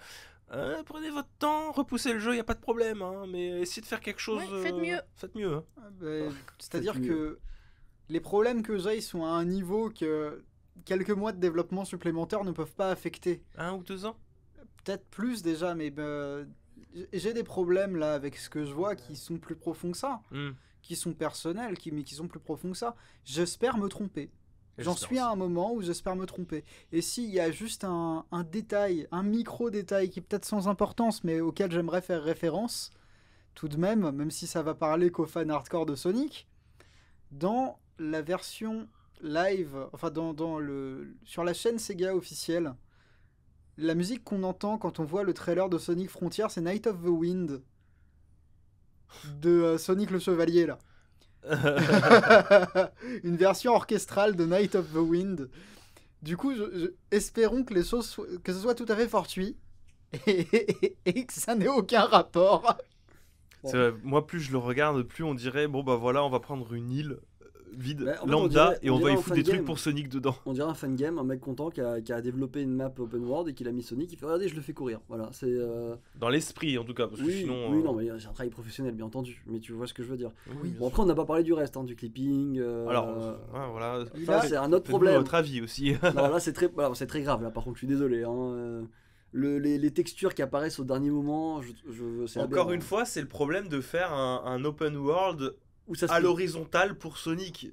prenez votre temps, repoussez le jeu, il y a pas de problème, hein, mais essayez de faire quelque chose. Ouais, faites mieux. Faites mieux. Hein. Ah, ben, c'est-à-dire c'est mieux. que les problèmes que j'ai sont à un niveau que quelques mois de développement supplémentaires ne peuvent pas affecter. 1 ou 2 ans. Peut-être plus déjà, mais j'ai des problèmes là avec ce que je vois qui sont plus profonds que ça, Hmm. qui sont personnels, mais qui sont plus profonds que ça. J'espère me tromper. J'en J'espère suis à aussi. un moment où j'espère me tromper. Et s'il y a juste un détail, un micro-détail qui est peut-être sans importance, mais auquel j'aimerais faire référence, tout de même si ça va parler qu'aux fans hardcore de Sonic, dans la version live, enfin sur la chaîne Sega officielle, la musique qu'on entend quand on voit le trailer de Sonic Frontier, c'est Night of the Wind de Sonic le Chevalier là. Une version orchestrale de Night of the Wind. Du coup, espérons que les choses que ce soit tout à fait fortuit et que ça n'ait aucun rapport. C'est vrai, moi, plus je le regarde, plus on dirait bon bah voilà, on va prendre une île vide, Bah, en fait, lambda, on et on va dirait y un foutre des fangame. trucs pour Sonic dedans. On dirait un fangame, un mec content qui a développé une map open world et qui l'a mis Sonic, il fait regardez, je le fais courir. Voilà, c'est. Dans l'esprit en tout cas, parce que Oui, sinon. oui, non, mais c'est un travail professionnel, bien entendu. Mais tu vois ce que je veux dire. Oui, Bon, après, on n'a pas parlé du reste, hein, du clipping. Alors, voilà. ça, c'est un autre Faites-nous problème. votre avis aussi. Non, là, c'est très grave. Là, par contre, je suis désolé. Hein. Les textures qui apparaissent au dernier moment, c'est Encore aberrant. une fois, c'est le problème de faire un open world Où ça se à fait. l'horizontale pour Sonic.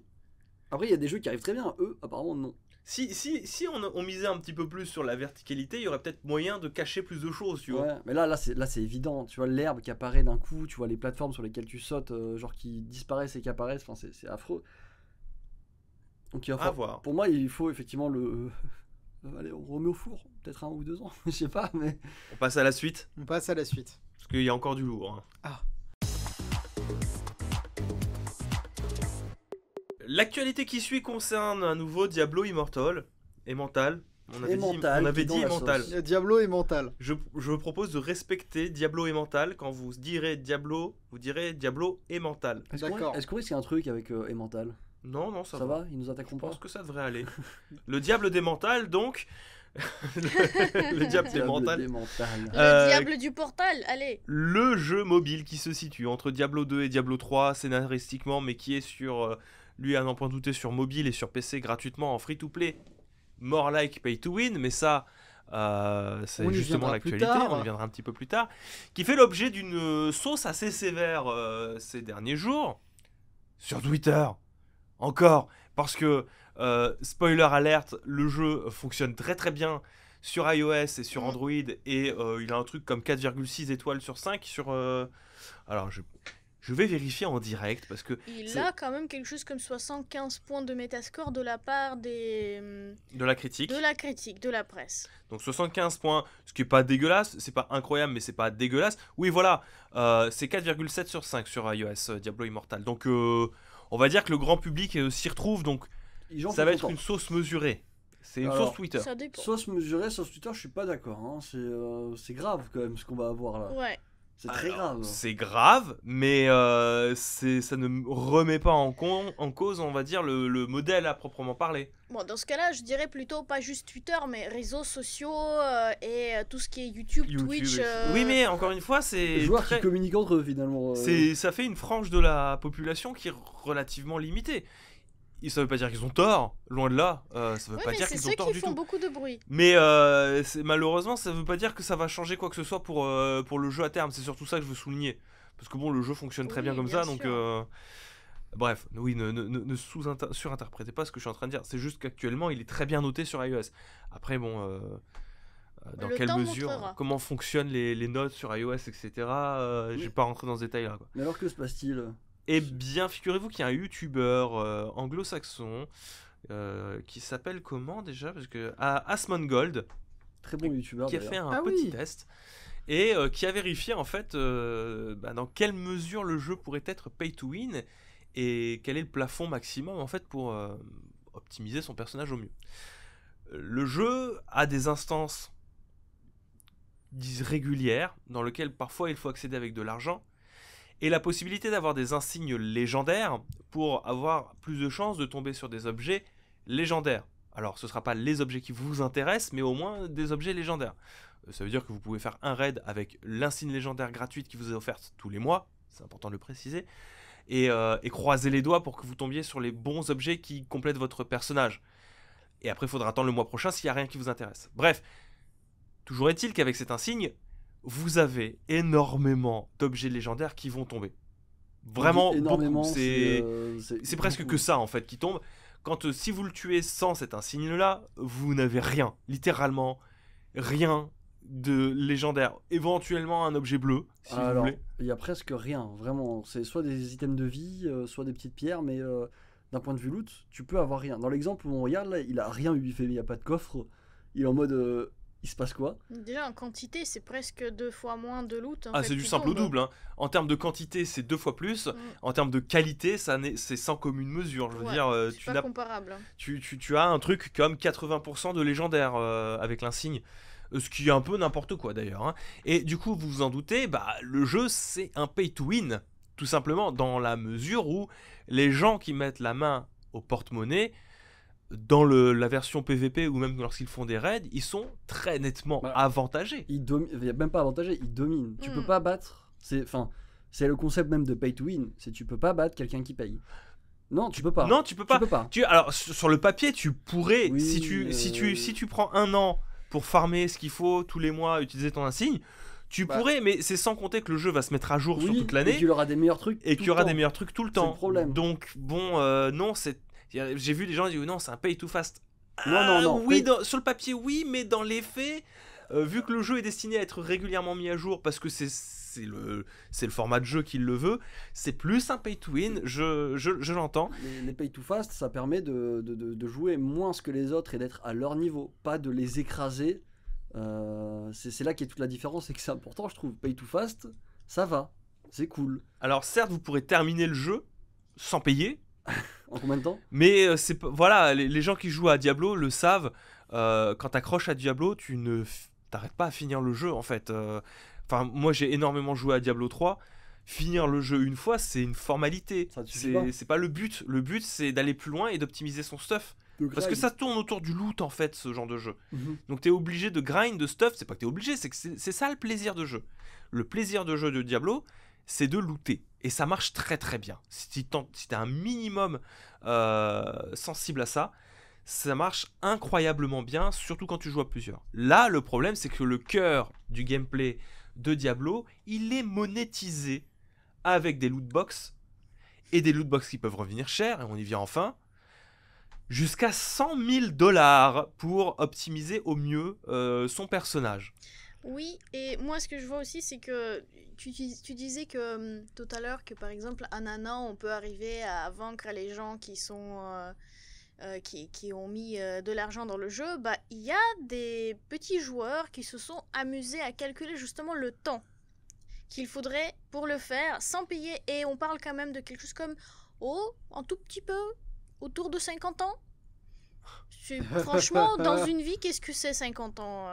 Après, il y a des jeux qui arrivent très bien. Eux, apparemment, non. Si on misait un petit peu plus sur la verticalité, il y aurait peut-être moyen de cacher plus de choses, tu vois. Ouais, mais là c'est évident. Tu vois l'herbe qui apparaît d'un coup, tu vois les plateformes sur lesquelles tu sautes, genre qui disparaissent et qui apparaissent. Enfin, c'est affreux. Donc, À voir. pour moi, il faut effectivement le. Allez, on remet au four. Peut-être 1 ou 2 ans. Je sais pas, mais. On passe à la suite, On passe à la suite. parce qu'il y a encore du lourd. Hein. Ah. L'actualité qui suit concerne un nouveau Diablo Immortal. On Mental, avait qui est dans dit la mental. sauce. Diablo et Mental. Je propose de respecter Diablo et Mental. Quand vous direz Diablo, vous direz Diablo et Mental. D'accord. Est-ce qu'on risque un truc avec Mental? Non, ça Ça va. va? Ils nous Je attaqueront pas? pense que ça devrait aller. Le diable des Mental, donc. le diable des Mental. Des Mental. Le diable du portal, allez. Le jeu mobile qui se situe entre Diablo 2 et Diablo 3 scénaristiquement, mais qui est sur, lui à n'en point douter, sur mobile et sur PC gratuitement en free-to-play. More like pay to win, mais ça, c'est On y justement viendra plus l'actualité, tard. on y viendra un petit peu plus tard, qui fait l'objet d'une sauce assez sévère ces derniers jours, sur Twitter, encore, parce que, spoiler alert, le jeu fonctionne très très bien sur iOS et sur Android, et il a un truc comme 4,6 étoiles sur 5 sur... alors, je vais vérifier en direct, parce que... Il a quand même quelque chose comme 75 points de métascore de la part de la critique. de la critique, de la presse. Donc 75 points, ce qui est pas dégueulasse, c'est pas incroyable, mais c'est pas dégueulasse. Oui, voilà, c'est 4,7 sur 5 sur iOS, Diablo Immortal. Donc on va dire que le grand public s'y retrouve, donc ça va être une sauce mesurée. C'est une Alors, sauce Twitter. Ça dépend. Sauce mesurée, sauce Twitter, je suis pas d'accord. Hein. C'est grave quand même ce qu'on va avoir là. Ouais. C'est très Alors, grave. C'est grave, mais ça ne remet pas en cause, on va dire, le modèle à proprement parler. Bon, dans ce cas-là, je dirais plutôt pas juste Twitter, mais réseaux sociaux et tout ce qui est YouTube, Twitch. Oui, mais encore une fois, Les c'est joueurs très... qui communiquent entre eux finalement. Ça fait une frange de la population qui est relativement limitée. Ça veut pas dire qu'ils ont tort, loin de là. Ça veut Oui, pas mais dire c'est qu'ils ont ceux tort qui du font tout. beaucoup de bruit. Mais malheureusement, ça veut pas dire que ça va changer quoi que ce soit pour le jeu à terme. C'est surtout ça que je veux souligner. Parce que bon, le jeu fonctionne très Oui, bien comme bien ça, donc... sûr. Bref, oui, ne surinterprétez pas ce que je suis en train de dire. C'est juste qu'actuellement, il est très bien noté sur iOS. Après, bon... dans Le quelle temps mesure, montrera. comment fonctionnent les notes sur iOS, etc. Je vais pas rentrer dans ce détail-là, quoi. Mais alors que se passe-t-il? Eh bien, figurez-vous qu'il y a un youtubeur anglo-saxon qui s'appelle comment déjà? Parce que Asmongold, Très bon youtubeur qui a d'ailleurs. fait un Ah petit oui. test et qui a vérifié en fait dans quelle mesure le jeu pourrait être pay to win et quel est le plafond maximum en fait pour optimiser son personnage au mieux. Le jeu a des instances régulières dans lesquelles parfois il faut accéder avec de l'argent. Et la possibilité d'avoir des insignes légendaires pour avoir plus de chances de tomber sur des objets légendaires. Alors ce ne sera pas les objets qui vous intéressent, mais au moins des objets légendaires. Ça veut dire que vous pouvez faire un raid avec l'insigne légendaire gratuite qui vous est offerte tous les mois, c'est important de le préciser, et croiser les doigts pour que vous tombiez sur les bons objets qui complètent votre personnage. Et après il faudra attendre le mois prochain s'il n'y a rien qui vous intéresse. Bref, toujours est-il qu'avec cet insigne, vous avez énormément d'objets légendaires qui vont tomber. Vraiment énormément. beaucoup. C'est presque beaucoup. que ça en fait qui tombe. Quand si vous le tuez sans cet insigne-là, vous n'avez rien, littéralement rien de légendaire. Éventuellement un objet bleu, si vous Alors, voulez. il y a presque rien, vraiment. C'est soit des items de vie, soit des petites pierres, mais d'un point de vue loot, tu peux avoir rien. Dans l'exemple où on regarde, là, il a rien eu, il n'y a pas de coffre. Il est en mode, il se passe quoi? Déjà, en quantité, c'est presque 2 fois moins de loot. Ah, c'est du simple au double. Hein. En termes de quantité, c'est 2 fois plus. En termes de qualité, c'est sans commune mesure. Je veux dire, C'est pas comparable. tu as un truc comme 80% de légendaire avec l'insigne. Ce qui est un peu n'importe quoi d'ailleurs. Hein. Et du coup, vous vous en doutez, le jeu c'est un pay to win. Tout simplement dans la mesure où les gens qui mettent la main au porte-monnaie, dans la version PVP ou même lorsqu'ils font des raids, ils sont très nettement avantagés. Il n'y a même pas avantagé, il domine. Tu peux pas battre. C'est le concept même de pay to win. C'est tu peux pas battre quelqu'un qui paye. Non, tu peux pas. Non, tu peux pas. Tu peux pas. Alors sur le papier, tu pourrais, Oui, si tu prends un an pour farmer ce qu'il faut tous les mois, utiliser ton insigne, tu pourrais, mais c'est sans compter que le jeu va se mettre à jour sur toute l'année. Et qu'il aura des meilleurs trucs. Et qu'il y aura des meilleurs trucs tout le temps. C'est le problème. Donc bon, non, j'ai vu des gens dire non, c'est un pay to fast. Non. Oui, sur le papier, oui, mais dans les faits, vu que le jeu est destiné à être régulièrement mis à jour parce que c'est le format de jeu qui le veut, c'est plus un pay to win, je l'entends. Les pay to fast, ça permet de jouer moins que les autres et d'être à leur niveau, pas de les écraser. C'est là qu'est toute la différence et que c'est important, je trouve. Pay to fast, ça va, c'est cool. Alors certes, vous pourrez terminer le jeu sans payer. En combien de temps? Mais voilà, les gens qui jouent à Diablo le savent. quand t'accroches à Diablo, t'arrêtes pas à finir le jeu en fait. Enfin, moi j'ai énormément joué à Diablo 3. Finir le jeu une fois, c'est une formalité. Ça te suffit pas. C'est pas le but. Le but, c'est d'aller plus loin et d'optimiser son stuff. Parce que ça tourne autour du loot en fait, ce genre de jeu. Mhm. Donc t'es obligé de grind, de stuff. C'est pas que t'es obligé, c'est que c'est ça le plaisir de jeu. Le plaisir de jeu de Diablo, c'est de looter. Et ça marche très très bien. Si t'es un minimum sensible à ça, ça marche incroyablement bien, surtout quand tu joues à plusieurs. Là, le problème, c'est que le cœur du gameplay de Diablo, il est monétisé avec des lootbox et des lootbox qui peuvent revenir cher, et on y vient enfin, jusqu'à 100 000 $ pour optimiser au mieux son personnage. Oui, et moi ce que je vois aussi, c'est que tu disais que tout à l'heure que par exemple en un an on peut arriver à vaincre les gens qui sont qui ont mis de l'argent dans le jeu. Bah il y a des petits joueurs qui se sont amusés à calculer justement le temps qu'il faudrait pour le faire sans payer, et on parle quand même de quelque chose comme un tout petit peu autour de 50 ans. Franchement, dans une vie, qu'est-ce que c'est 50 ans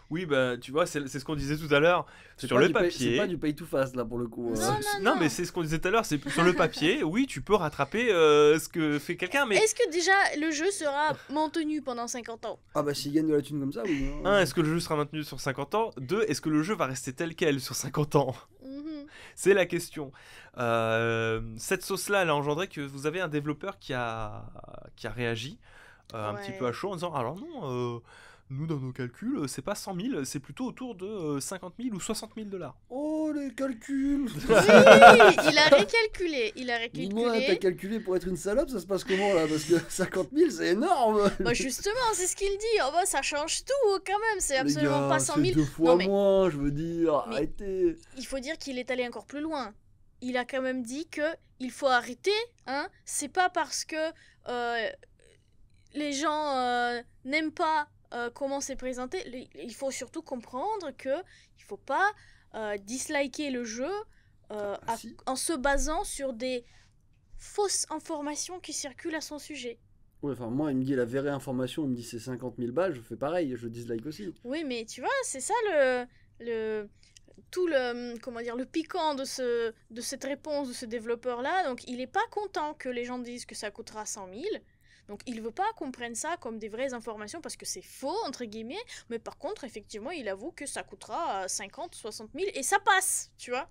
Oui, bah tu vois, c'est ce qu'on disait tout à l'heure C'est sur pas le du papier. c'est pas du pay to fast là pour le coup. Non, Non, mais c'est ce qu'on disait tout à l'heure, c'est sur le papier, oui, tu peux rattraper ce que fait quelqu'un, mais Est-ce que déjà le jeu sera maintenu pendant 50 ans? Ah bah s'il gagne de la thune comme ça, oui. hein. 1, est-ce que le jeu sera maintenu sur 50 ans? 2, est-ce que le jeu va rester tel quel sur 50 ans? Mhm. C'est la question. Cette sauce-là, elle a engendré que vous avez un développeur qui a réagi un petit peu à chaud en disant alors non, nous dans nos calculs, c'est pas 100 000, c'est plutôt autour de 50 000 ou 60 000 $. Oh les calculs. Oui, il a récalculé. Dis-moi, t'as calculé pour être une salope, ça se passe comment là? Parce que 50 000 c'est énorme. Bah justement, c'est ce qu'il dit. Oh bah ça change tout quand même. C'est absolument Les gars, pas 100 000. c'est 2 fois Non, mais moins, je veux dire. Mais- Arrêtez. il faut dire qu'il est allé encore plus loin. Il a quand même dit que il faut arrêter. Hein. C'est pas parce que les gens n'aiment pas comment c'est présenté. Il faut surtout comprendre que il faut pas disliker le jeu Si. en se basant sur des fausses informations qui circulent à son sujet. Ouais, enfin moi il me dit la vraie information, il me dit c'est 50 000 balles, je fais pareil, je dislike aussi. Oui, mais tu vois, c'est ça tout le comment dire le piquant de cette réponse de ce développeur là. Donc il est pas content que les gens disent que ça coûtera 100 000. Donc il veut pas qu'on prenne ça comme des vraies informations parce que c'est faux entre guillemets. Mais par contre effectivement il avoue que ça coûtera 50, 60 000 et ça passe, tu vois.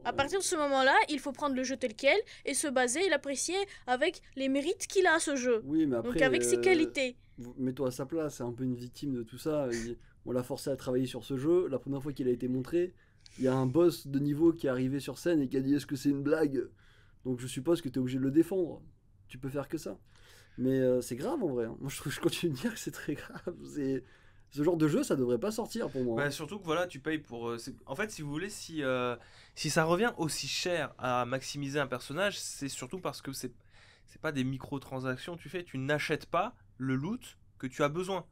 À partir de ce moment-là, il faut prendre le jeu tel quel et se baser et l'apprécier avec les mérites qu'il a ce jeu. Oui, mais après. Donc avec ses qualités. Mets-toi à sa place, c'est un peu une victime de tout ça. On l'a forcé à travailler sur ce jeu. La première fois qu'il a été montré, il y a un boss de niveau qui est arrivé sur scène et qui a dit est-ce que c'est une blague? Donc je suppose que tu es obligé de le défendre. Tu peux faire que ça. Mais c'est grave en vrai. hein. Moi je continue de dire que c'est très grave. Ce genre de jeu, ça devrait pas sortir pour moi. Bah, surtout que voilà, tu payes pour. En fait, si vous voulez, si ça revient aussi cher à maximiser un personnage, c'est surtout parce que c'est pas des microtransactions. Tu n'achètes pas le loot que tu as besoin.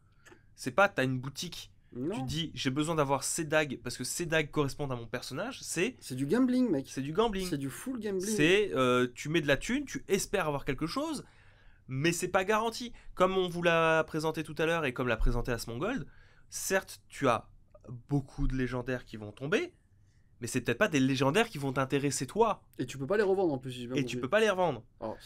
C'est pas, t'as une boutique. Non. Tu dis, j'ai besoin d'avoir ces dagues parce que ces dagues correspondent à mon personnage. C'est C'est du gambling, mec. du gambling. C'est du full gambling. C'est tu mets de la thune, tu espères avoir quelque chose, mais c'est pas garanti. Comme on vous l'a présenté tout à l'heure et comme l'a présenté Asmongold, certes, tu as beaucoup de légendaires qui vont tomber, mais c'est peut-être pas des légendaires qui vont t'intéresser toi, Et tu peux pas les revendre en plus, si j'ai bien et compris. tu peux pas les revendre. Alors,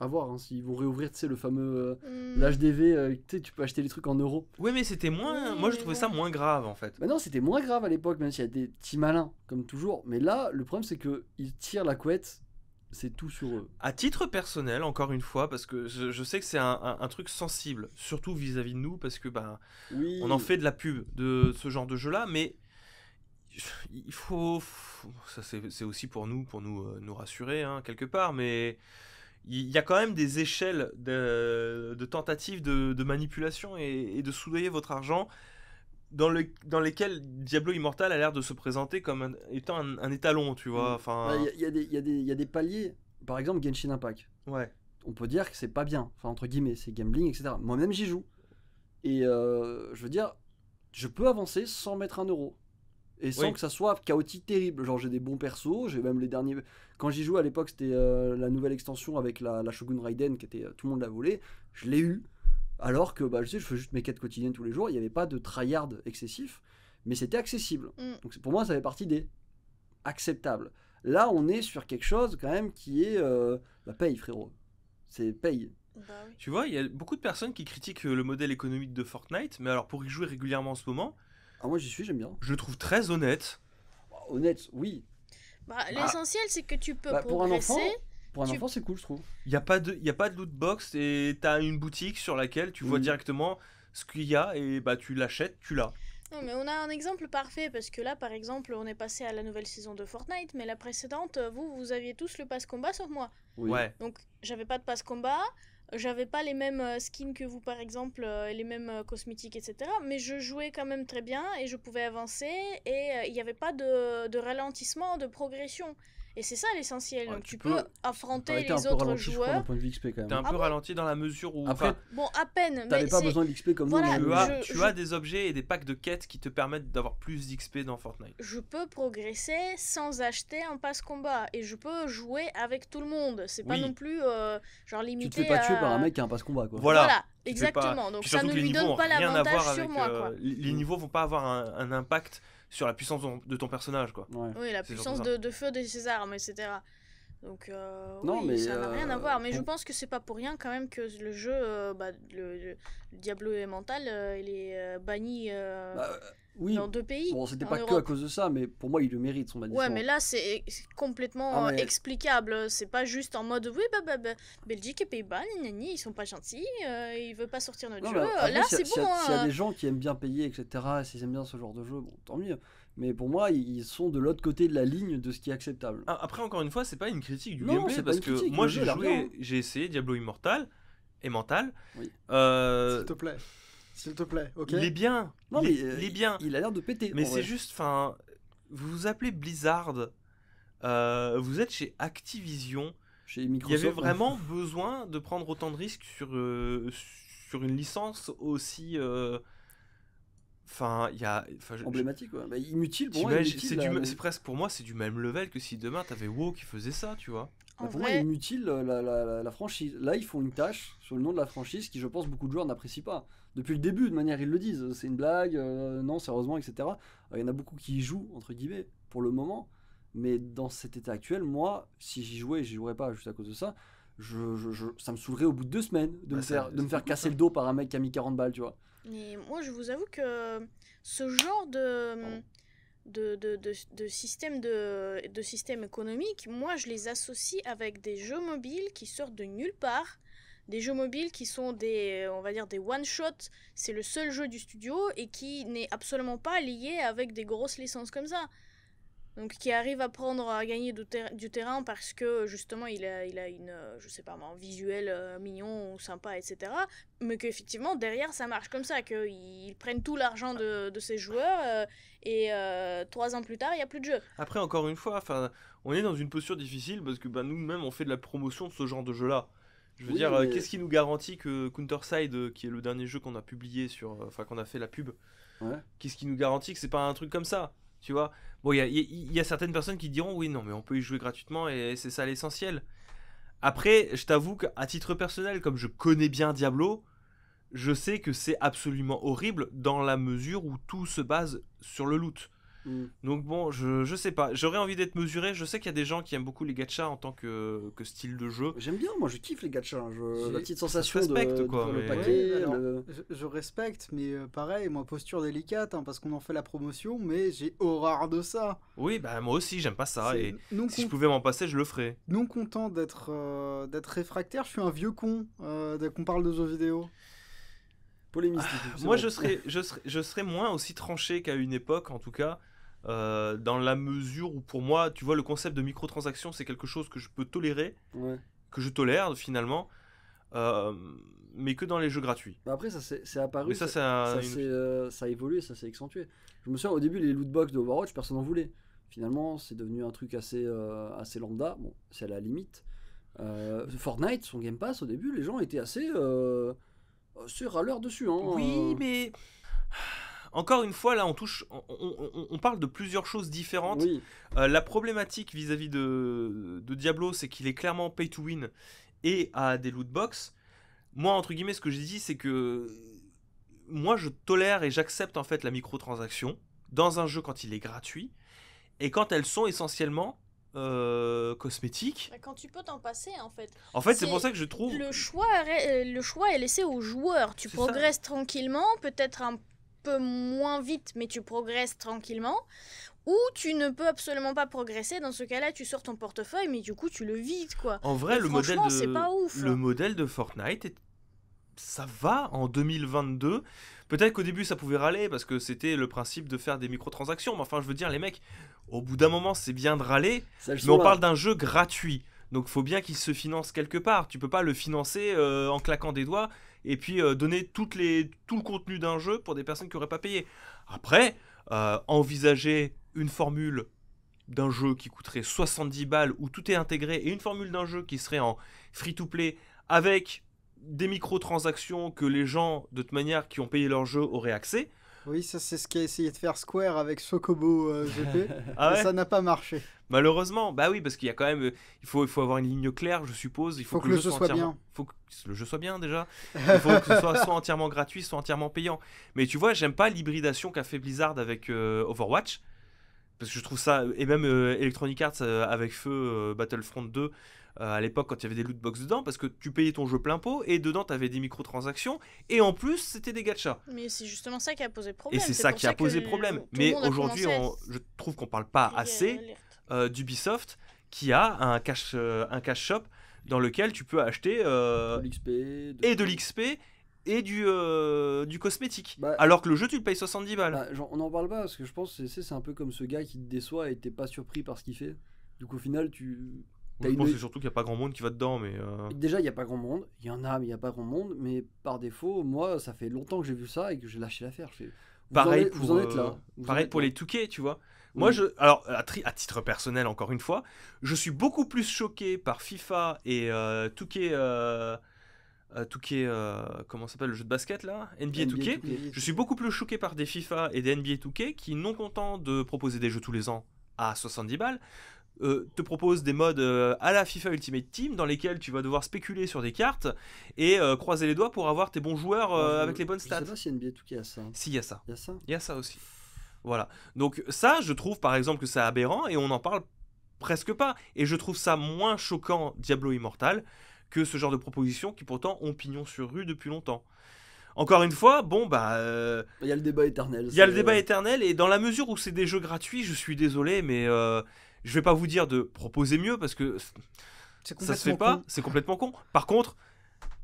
à voir, hein, s'ils vont réouvrir, tu sais, le fameux Hmm. l'HDV, tu sais, tu peux acheter les trucs en euros. Oui, mais c'était moins. Oui, Moi, je mais trouvais bon. ça moins grave en fait. Bah non, c'était moins grave à l'époque, même s'il y a des petits malins, comme toujours. Mais là, le problème, c'est qu'ils tirent la couette, c'est tout sur eux. À titre personnel, encore une fois, parce que je sais que c'est un truc sensible, surtout vis-à-vis de nous, parce que ben, Oui. on en fait de la pub de ce genre de jeu-là, mais il faut. Ça, c'est aussi pour nous rassurer, hein, quelque part, mais il y a quand même des échelles de tentatives de manipulation et de soudoyer votre argent dans lesquelles Diablo Immortal a l'air de se présenter comme étant un étalon, tu vois. Enfin, Il y a des paliers. Par exemple, Genshin Impact. ouais. On peut dire que c'est pas bien. Enfin, entre guillemets, c'est gambling, etc. Moi-même, j'y joue. Et je veux dire, je peux avancer sans mettre 1 euro. Et sans Oui. que ça soit chaotique terrible. Genre, j'ai des bons persos, j'ai même les derniers. Quand j'y jouais à l'époque, c'était la nouvelle extension avec la Shogun Raiden, qui était. Tout le monde l'a volé. Je l'ai eu. Alors que je sais, je fais juste mes quêtes quotidiennes tous les jours, il n'y avait pas de tryhard excessif, mais c'était accessible. Donc pour moi, ça fait partie des acceptables. Là, on est sur quelque chose quand même qui est paye, frérot. C'est paye. Bah oui. Tu vois, il y a beaucoup de personnes qui critiquent le modèle économique de Fortnite, mais alors pour y jouer régulièrement en ce moment, Ah, moi j'y suis, j'aime bien. je le trouve très honnête. Honnête, oui. L'essentiel, c'est que tu peux Pour un enfant, progresser. c'est cool, je trouve. Il n'y a pas de loot box et tu as une boutique sur laquelle tu vois directement ce qu'il y a et tu l'achètes, tu l'as. Non, mais on a un exemple parfait parce que là, par exemple, on est passé à la nouvelle saison de Fortnite, mais la précédente, vous aviez tous le pass combat sauf moi. Oui. Ouais. Donc, j'avais pas de pass combat, j'avais pas les mêmes skins que vous, par exemple, les mêmes cosmétiques, etc. Mais je jouais quand même très bien et je pouvais avancer et il n'y avait pas de ralentissement, de progression. Et c'est ça l'essentiel. Ouais, Donc, tu tu peux peux- affronter T'as été un les peu autres ralenti, je crois, d'un joueurs. point de vue XP quand T'es un même. peu ralenti dans la mesure où Après, Bon, à peine. t'avais mais pas c'est- besoin d'XP comme Voilà, nous. tu mais- as, je- tu as des objets et des packs de quêtes qui te permettent d'avoir plus d'XP dans Fortnite. Je peux progresser sans acheter un pass combat et je peux jouer avec tout le monde. C'est pas Oui. non plus genre Tu limité te fais pas tuer à- par un mec qui a un passe combat, quoi. Voilà. Voilà, Tu te fais pas- exactement. Donc Puis ça surtout ne que les lui niveaux donne ont pas rien à l'avantage voir sur avec, moi, quoi. les niveaux vont pas avoir un impact sur la puissance de ton personnage, quoi. Ouais. Oui, la C'est puissance surtout ça. de feu de ses armes, etc. Donc Non, oui, mais, ça n'a rien à voir. Mais je pour- pense que c'est pas pour rien quand même que le jeu, le Diablo Elemental, il est banni Oui, dans 2 pays. bon, c'était en pas que à Europe. cause de ça, mais pour moi, il le mérite, son bannissement. Ouais, mais là, c'est complètement Ah, mais- explicable. C'est pas juste en mode oui, Belgique et Pays-Bas, ils sont pas gentils, ils veulent pas sortir notre Non, jeu. mais après, Là, s'il y a- c'est s'il y bon. a- S'il y a hein. des gens qui aiment bien payer, etc., s'ils aiment bien ce genre de jeu, bon, tant mieux. Mais pour moi, ils sont de l'autre côté de la ligne de ce qui est acceptable. Après, encore une fois, c'est pas une critique du Non, gameplay c'est pas parce une que critique, moi le jeu j'ai a l'air bien, joué, j'ai essayé Diablo Immortal et Mental. Oui. S'il te plaît. S'il te plaît, ok. Il est bien. Non, il, mais est, il est bien. Il a l'air de péter. Mais en c'est vrai. juste, vous vous appelez Blizzard. Vous êtes chez Activision. Chez Il y Microsoft. avait vraiment besoin de prendre autant de risques sur une licence aussi. Enfin, il y a. Emblématique, ouais. Bah, inutile pour moi. t'imagines, Inutile, c'est presque pour moi, c'est du même level que si demain t'avais WoW qui faisait ça, tu vois. En pour moi, vrai, inutile la franchise. Là, ils font une tâche sur le nom de la franchise qui, je pense, beaucoup de joueurs n'apprécient pas. Depuis le début, de manière, ils le disent. C'est une blague, non, sérieusement, etc. Il y en a beaucoup qui y jouent, entre guillemets, pour le moment. Mais dans cet état actuel, moi, si j'y jouais, j'y jouerais pas juste à cause de ça. Ça me saoulerait au bout de 2 semaines de me faire c'est beaucoup, casser ça. le dos par un mec qui a mis 40 balles, tu vois. mais moi, je vous avoue que ce genre de système économique, moi, je les associe avec des jeux mobiles qui sortent de nulle part. Des jeux mobiles qui sont on va dire des one-shot, c'est le seul jeu du studio et qui n'est absolument pas lié avec des grosses licences comme ça. Donc qui arrive à gagner du terrain parce que justement il a une, je sais pas moi, un visuel mignon ou sympa, etc. Mais qu'effectivement derrière ça marche comme ça, qu'ils prennent tout l'argent de ces joueurs et 3 ans plus tard il n'y a plus de jeu. Après, encore une fois, on est dans une posture difficile parce que nous-mêmes on fait de la promotion de ce genre de jeu-là. Je veux Oui, dire, mais- qu'est-ce qui nous garantit que Counterside, qui est le dernier jeu qu'on a publié qu'on a fait la pub, Ouais. qu'est-ce qui nous garantit que c'est pas un truc comme ça, tu vois? Bon, il y a certaines personnes qui diront oui, non, mais on peut y jouer gratuitement et c'est ça l'essentiel. Après, je t'avoue qu'à titre personnel, comme je connais bien Diablo, je sais que c'est absolument horrible dans la mesure où tout se base sur le loot. Mm. Donc bon, je sais pas, j'aurais envie d'être mesuré. Je sais qu'il y a des gens qui aiment beaucoup les gachas en tant que style de jeu. J'aime bien, moi je kiffe les gachas. J'ai- La petite ça sensation se respecte, de quoi, faire le mais- paquet. Ouais, alors, le- je respecte, mais pareil, moi, posture délicate, hein, parce qu'on en fait la promotion, mais j'ai horreur de ça. Oui, bah moi aussi, j'aime pas ça. C'est Et non, si je pouvais m'en passer, je le ferais. non content d'être réfractaire, je suis un vieux con dès qu'on parle de jeux vidéo. Polémistique. c'est Moi, bon. je serais moins aussi tranché qu'à une époque, en tout cas, dans la mesure où, pour moi, tu vois, le concept de microtransaction, c'est quelque chose que je peux tolérer, Ouais. que je tolère finalement, mais que dans les jeux gratuits. Bah après, ça c'est apparu. Mais ça, ça a évolué, ça s'est accentué. Je me souviens au début, les lootbox de Overwatch, personne n'en voulait. Finalement, c'est devenu un truc assez lambda. Bon, c'est à la limite. Fortnite, son Game Pass, au début, les gens étaient assez râleurs dessus. Hein. Oui, mais encore une fois, là, on parle de plusieurs choses différentes. Oui, La problématique vis-à-vis de Diablo, c'est qu'il est clairement pay to win et a des loot box. moi, entre guillemets, ce que j'ai dit, c'est que moi, je tolère et j'accepte en fait la microtransaction dans un jeu quand il est gratuit et quand elles sont essentiellement cosmétiques. Bah, quand tu peux t'en passer, en fait. En fait, c'est C'est- pour ça que je trouve. Le choix est laissé aux joueurs. Tu C'est ça. progresses tranquillement, peut-être un peu moins vite, mais tu progresses tranquillement. Ou tu ne peux absolument pas progresser. Dans ce cas-là, tu sors ton portefeuille, mais du coup, tu le vides, quoi. En vrai, Et franchement, c'est pas ouf. le modèle de Fortnite, ça va en 2022. Peut-être qu'au début, ça pouvait râler parce que c'était le principe de faire des microtransactions. Mais enfin, je veux dire, les mecs, au bout d'un moment, c'est bien de râler. Ça, le Mais on sont, parle là. d'un jeu gratuit. Donc, faut bien qu'il se finance quelque part. Tu peux pas le financer en claquant des doigts et puis donner tout le contenu d'un jeu pour des personnes qui n'auraient pas payé. Après, envisager une formule d'un jeu qui coûterait 70 balles où tout est intégré et une formule d'un jeu qui serait en free-to-play avec des microtransactions que les gens, de toute manière, qui ont payé leur jeu auraient accès. Oui, ça c'est ce qu'a essayé de faire Square avec Chocobo GP. Ah Et ouais ça n'a pas marché. Malheureusement, bah oui, parce qu'il y a quand même, il faut avoir une ligne claire, je suppose. Il Faut que le jeu soit bien. faut que le jeu soit bien déjà. Il faut que ce soit entièrement gratuit, soit entièrement payant. Mais tu vois, j'aime pas l'hybridation qu'a fait Blizzard avec Overwatch. Parce que je trouve ça, et même Electronic Arts avec feu Battlefront 2 à l'époque quand il y avait des loot box dedans, parce que tu payais ton jeu plein pot et dedans tu avais des microtransactions et en plus c'était des gachas. Mais c'est justement ça qui a posé problème. Et c'est ça pour qui a que posé problème. tout le Mais monde a aujourd'hui, commencé à je trouve qu'on parle pas crier assez alerte. d'Ubisoft qui a un cash shop dans lequel tu peux acheter De l'XP. et de l'XP et du cosmétique. Bah, Alors que le jeu tu le payes 70 balles. Bah, on n'en parle pas parce que je pense que c'est un peu comme ce gars qui te déçoit et t'es pas surpris par ce qu'il fait. Donc au final, Moi, je pense que c'est surtout qu'il n'y a pas grand monde qui va dedans. Mais déjà, il n'y a pas grand monde. Il y en a, mais il n'y a pas grand monde. Mais par défaut, moi, ça fait longtemps que j'ai vu ça et que j'ai lâché l'affaire. pareil Vous en êtes là. Pareil pour les 2K, tu vois. Oui. Moi, alors, à titre personnel, encore une fois, je suis beaucoup plus choqué par FIFA et 2K, comment ça s'appelle le jeu de basket là, NBA 2K. Je suis beaucoup plus choqué par des FIFA et des NBA 2K qui, non contents de proposer des jeux tous les ans à 70 balles, te proposent des modes à la FIFA Ultimate Team dans lesquels tu vas devoir spéculer sur des cartes et croiser les doigts pour avoir tes bons joueurs avec les bonnes stats. Je sais pas si NBA 2K a ça. Si, il y a ça. Il y a ça. Il y a ça aussi. Voilà. Donc ça, je trouve par exemple que c'est aberrant et on n'en parle presque pas. Et je trouve ça moins choquant Diablo Immortal que ce genre de propositions qui pourtant ont pignon sur rue depuis longtemps. Encore une fois, bon bah... Il y a le débat éternel. Il y a le débat éternel et dans la mesure où c'est des jeux gratuits, je suis désolé, mais je vais pas vous dire de proposer mieux parce que ça se fait pas, c'est complètement con. Par contre,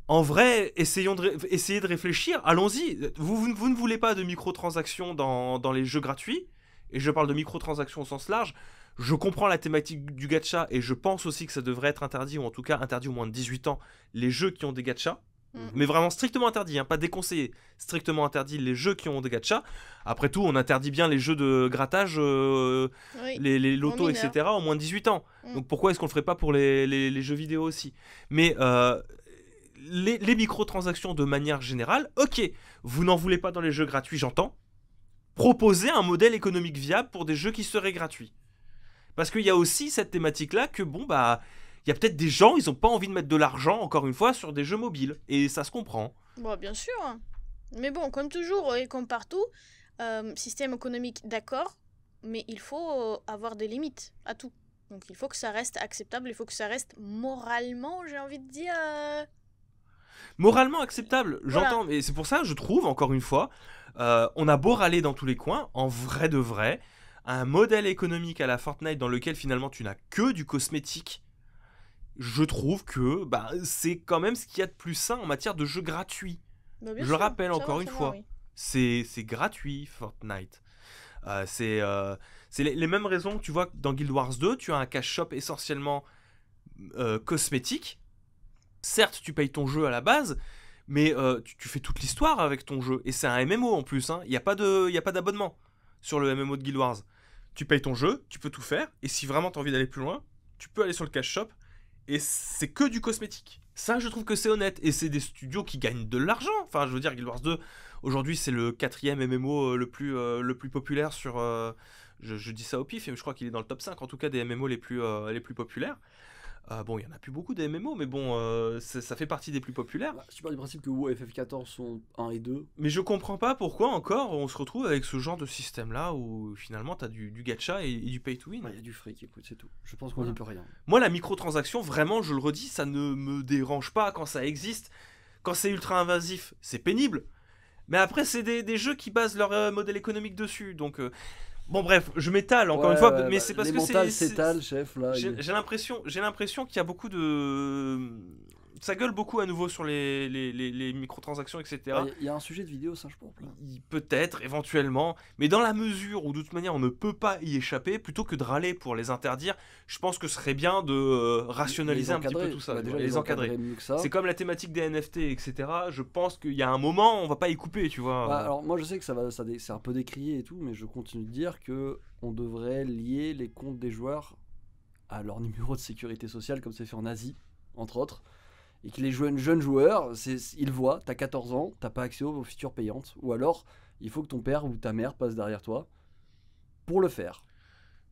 en vrai, essayez de réfléchir, allons-y. Vous ne voulez pas de microtransactions dans les jeux gratuits, et je parle de microtransactions au sens large. Je comprends la thématique du gacha et je pense aussi que ça devrait être interdit, ou en tout cas interdit au moins de 18 ans, les jeux qui ont des gachas. Mais vraiment strictement interdit, hein, pas déconseillé. Strictement interdit les jeux qui ont des gachas. Après tout, on interdit bien les jeux de grattage, Oui. les lotos, mineur. etc. au moins de 18 ans. Donc pourquoi est-ce qu'on le ferait pas pour les jeux vidéo aussi? Mais les microtransactions de manière générale, ok, vous n'en voulez pas dans les jeux gratuits, j'entends. Proposez un modèle économique viable pour des jeux qui seraient gratuits. Parce qu'il y a aussi cette thématique-là que, bon, bah, il y a peut-être des gens, ils n'ont pas envie de mettre de l'argent, encore une fois, sur des jeux mobiles. Et ça se comprend. Bon, bien sûr. Mais bon, comme toujours et comme partout, système économique, d'accord, mais il faut avoir des limites à tout. Donc il faut que ça reste acceptable, il faut que ça reste moralement, j'ai envie de dire... Moralement acceptable, Voilà. j'entends. Mais c'est pour ça, je trouve, encore une fois, on a beau râler dans tous les coins, en vrai de vrai, un modèle économique à la Fortnite dans lequel finalement tu n'as que du cosmétique, je trouve que bah, c'est quand même ce qu'il y a de plus sain en matière de jeux gratuits. Bah, bien Je sûr, rappelle ça encore va, une ça va, fois. oui. C'est gratuit, Fortnite. C'est les mêmes raisons que tu vois que dans Guild Wars 2, tu as un cash shop essentiellement cosmétique. Certes, tu payes ton jeu à la base, mais tu fais toute l'histoire avec ton jeu. Et c'est un MMO en plus. Il n'y a pas d'abonnement sur le MMO de Guild Wars. Tu payes ton jeu, tu peux tout faire. Et si vraiment tu as envie d'aller plus loin, tu peux aller sur le cash shop. Et c'est que du cosmétique. Ça, je trouve que c'est honnête. Et c'est des studios qui gagnent de l'argent. Enfin, je veux dire, Guild Wars 2, aujourd'hui, c'est le 4e MMO le plus populaire sur... je dis ça au pif, mais je crois qu'il est dans le top 5, en tout cas, des MMO les plus populaires. Bon, il y en a plus beaucoup des MMO, mais bon, ça fait partie des plus populaires. Bah, si tu pars du principe que WoW et FF14 sont 1 et 2, Mais je comprends pas pourquoi encore on se retrouve avec ce genre de système-là où finalement t'as du gacha et du pay to win. il y a du fric, écoute, c'est tout. Je pense qu'on Voilà. n'y peut rien. Moi, la microtransaction, vraiment, je le redis, ça ne me dérange pas quand ça existe. Quand c'est ultra invasif, c'est pénible. Mais après, c'est des jeux qui basent leur modèle économique dessus. Donc, bon, bref, je m'étale encore une fois, mais c'est parce que mentales c'est. s'étalent, chef, là. J'ai l'impression qu'il y a beaucoup de. Ça gueule beaucoup à nouveau sur les microtransactions, etc. Il y a un sujet de vidéo, ça, je pense. Là. Peut-être, éventuellement, mais dans la mesure où de toute manière on ne peut pas y échapper, plutôt que de râler pour les interdire, je pense que ce serait bien de rationaliser un petit peu tout ça, Bah, déjà, les encadrer. mieux que ça. C'est comme la thématique des NFT, etc. Je pense qu'il y a un moment, on va pas y couper, tu vois. Bah, alors moi je sais que c'est un peu décrié et tout, mais je continue de dire que on devrait lier les comptes des joueurs à leur numéro de sécurité sociale, comme c'est fait en Asie, entre autres, et que les jeunes joueurs, ils voient, t'as 14 ans, t'as pas accès aux features payantes, ou alors il faut que ton père ou ta mère passe derrière toi pour le faire.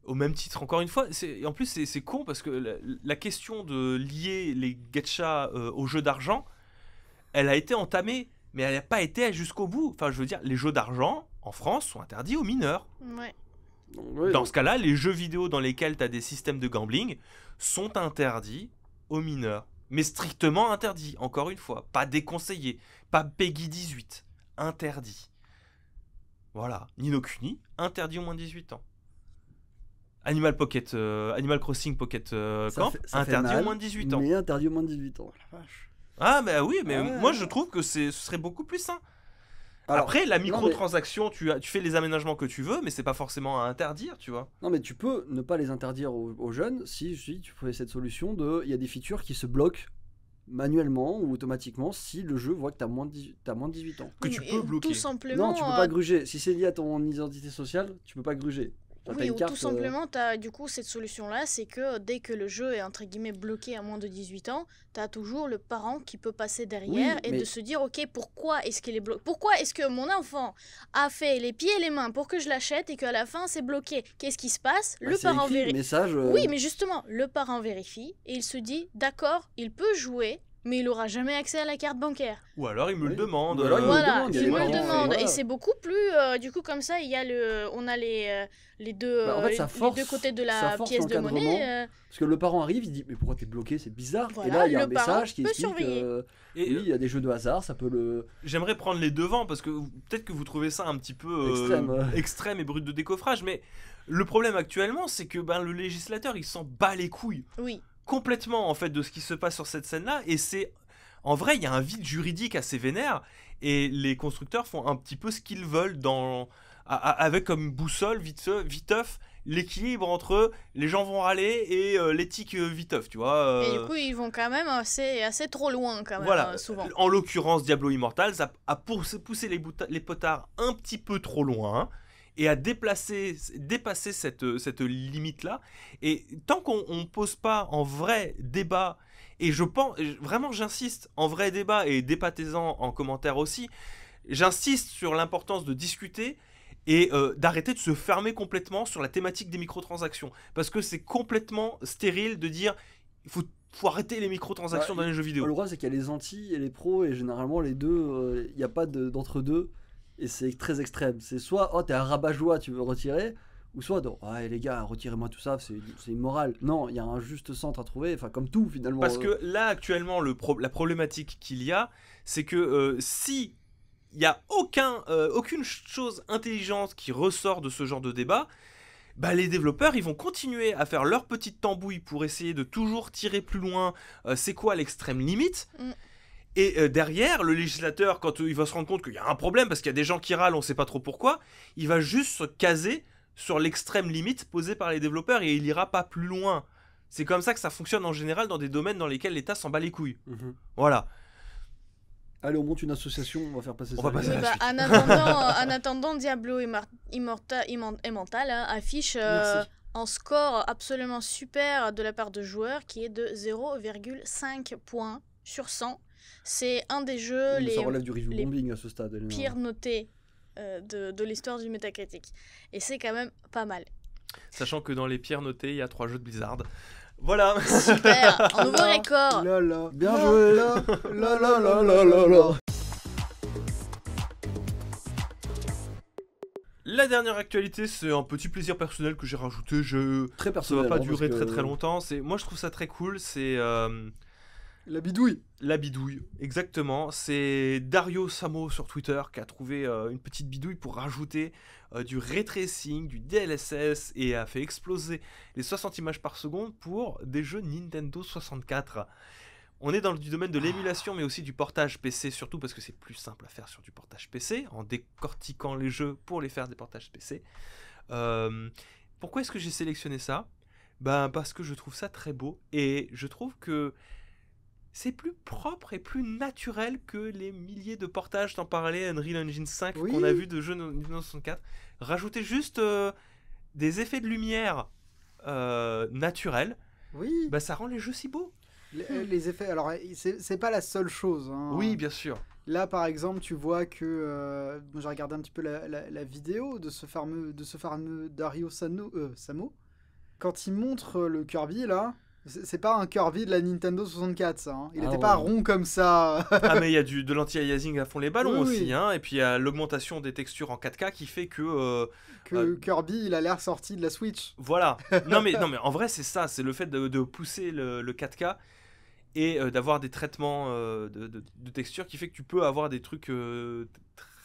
Au même titre, encore une fois, en plus c'est con parce que la question de lier les gachas aux jeux d'argent, elle a été entamée, mais elle n'a pas été jusqu'au bout. Enfin, je veux dire, les jeux d'argent en France sont interdits aux mineurs. Ouais. Dans ce cas-là, les jeux vidéo dans lesquels tu as des systèmes de gambling sont interdits aux mineurs. Mais strictement interdits, encore une fois. Pas déconseillés. Pas Peggy 18. Interdit. Voilà. Ni no Kuni, interdit aux moins de 18 ans. Animal Crossing Pocket Camp, ça fait interdit mal, aux moins de 18 ans. Mais interdit aux moins de 18 ans. La vache. Ah, bah oui, mais Ouais. moi je trouve que ce serait beaucoup plus sain. Alors, Après, la non, microtransaction, tu fais les aménagements que tu veux, mais c'est pas forcément à interdire, tu vois. Non mais tu peux ne pas les interdire aux jeunes si tu fais cette solution de il y a des features qui se bloquent manuellement ou automatiquement si le jeu voit que t'as moins de 18 ans. Que tu Oui, peux et bloquer. Tout simplement. Non, tu peux pas gruger. Si c'est lié à ton identité sociale, tu peux pas gruger. T'as Oui, une ou carte, tout simplement, t'as du coup cette solution-là, c'est que dès que le jeu est entre guillemets bloqué à moins de 18 ans, t'as toujours le parent qui peut passer derrière Oui, et mais- de se dire ok, pourquoi est-ce qu'il est bloqué? Pourquoi est-ce que mon enfant a fait les pieds et les mains pour que je l'achète et qu'à la fin c'est bloqué? Qu'est-ce qui se passe? bah, Le c'est parent écrit, vérifie. message. Oui, mais justement, le parent vérifie et il se dit d'accord, il peut jouer, mais il aura jamais accès à la carte bancaire. Ou alors il me le Oui. demande. Ou alors, il me le Voilà, demande, il y a il des me le parents, demande. voilà. Et c'est beaucoup plus. Du coup, comme ça, on a les deux, Bah, en fait, ça force- les deux côtés de ça la force pièce de l'encadrement. monnaie. Parce que le parent arrive, il dit mais pourquoi t'es bloqué, c'est bizarre. Voilà, et là il y a le un message parent qui peut explique surveiller. Et oui, il y a des jeux de hasard, ça peut le. j'aimerais prendre les devants parce que peut-être que vous trouvez ça un petit peu Extrême. extrême et brut de décoffrage, mais le problème actuellement, c'est que le législateur, il s'en bat les couilles Oui, complètement en fait de ce qui se passe sur cette scène-là, et c'est en vrai, il y a un vide juridique assez vénère, et les constructeurs font un petit peu ce qu'ils veulent avec comme boussole viteuf l'équilibre entre les gens vont râler et l'éthique viteuf, tu vois. et du coup, ils vont quand même assez trop loin, quand même, Voilà, souvent. en l'occurrence, Diablo Immortal a poussé les potards un petit peu trop loin et a dépasser cette limite-là. Et tant qu'on ne pose pas en vrai débat, et je pense, vraiment j'insiste, en vrai débat, et débattez-en en commentaire aussi, j'insiste sur l'importance de discuter et d'arrêter de se fermer complètement sur la thématique des microtransactions. Parce que c'est complètement stérile de dire il faut arrêter les microtransactions Bah, dans les jeux vidéo. Le problème c'est qu'il y a les anti et les pros et généralement les deux, il n'y a pas d'entre-deux et c'est très extrême. C'est soit oh t'es un rabat-joie, tu veux retirer, ou soit ah les gars retirez-moi tout ça, c'est immoral. Non, il y a un juste centre à trouver, enfin comme tout finalement. Parce que là actuellement la problématique qu'il y a, c'est que si il n'y a aucune chose intelligente qui ressort de ce genre de débat, les développeurs ils vont continuer à faire leur petite tambouille pour essayer de toujours tirer plus loin c'est quoi l'extrême limite. Et derrière, le législateur, quand il va se rendre compte qu'il y a un problème, parce qu'il y a des gens qui râlent, on ne sait pas trop pourquoi, il va juste se caser sur l'extrême limite posée par les développeurs et il ira pas plus loin. C'est comme ça que ça fonctionne en général dans des domaines dans lesquels l'État s'en bat les couilles. Voilà. Allez, on monte une association, on va faire passer On ça. va passer Oui, à la en attendant, Diablo Immortal affiche Merci. un score absolument super de la part de joueurs qui est de 0,5 points sur 100. C'est un des jeux Mais les ça relève du review les bombing à ce stade. Elena. pires notés de l'histoire du Metacritic. Et c'est quand même pas mal. Sachant que dans les pires notés, il y a 3 jeux de Blizzard. Voilà. Super, un nouveau record. Là, là. Bien Là, joué. là, là, là, là, là, là, là. La dernière actualité, c'est un petit plaisir personnel que j'ai rajouté. Très Ça personnel. va pas hein, durer parce que- très longtemps. Moi, je trouve ça très cool. C'est La bidouille. la bidouille, exactement. C'est Dario Samo sur Twitter qui a trouvé une petite bidouille pour rajouter du ray tracing, du DLSS et a fait exploser les 60 images par seconde pour des jeux Nintendo 64. On est dans du domaine de l'émulation, mais aussi du portage PC, surtout parce que c'est plus simple à faire sur du portage PC, en décortiquant les jeux pour les faire des portages PC. Pourquoi est-ce que j'ai sélectionné ça ? Ben parce que je trouve ça très beau, et je trouve que c'est plus propre et plus naturel que les milliers de portages, t'en parlais, Unreal Engine 5 Oui. qu'on a vu de jeux Nintendo 64. Rajouter juste des effets de lumière naturels, Oui. bah ça rend les jeux si beaux. Les effets. Alors, c'est pas la seule chose. Hein. Oui, bien sûr. Là, par exemple, tu vois que. Moi, j'ai regardé un petit peu la vidéo de ce fameux Dario Samo. Quand il montre le Kirby, là. C'est pas un Kirby de la Nintendo 64, ça. Hein. Il Ah était ouais. pas rond comme ça. Ah mais il y a de l'anti-aliasing à fond les ballons Oui, aussi, oui. hein, et puis il y a l'augmentation des textures en 4K qui fait que Kirby, il a l'air sorti de la Switch. voilà. non mais en vrai c'est ça, c'est le fait de pousser le 4K et d'avoir des traitements de texture qui fait que tu peux avoir des trucs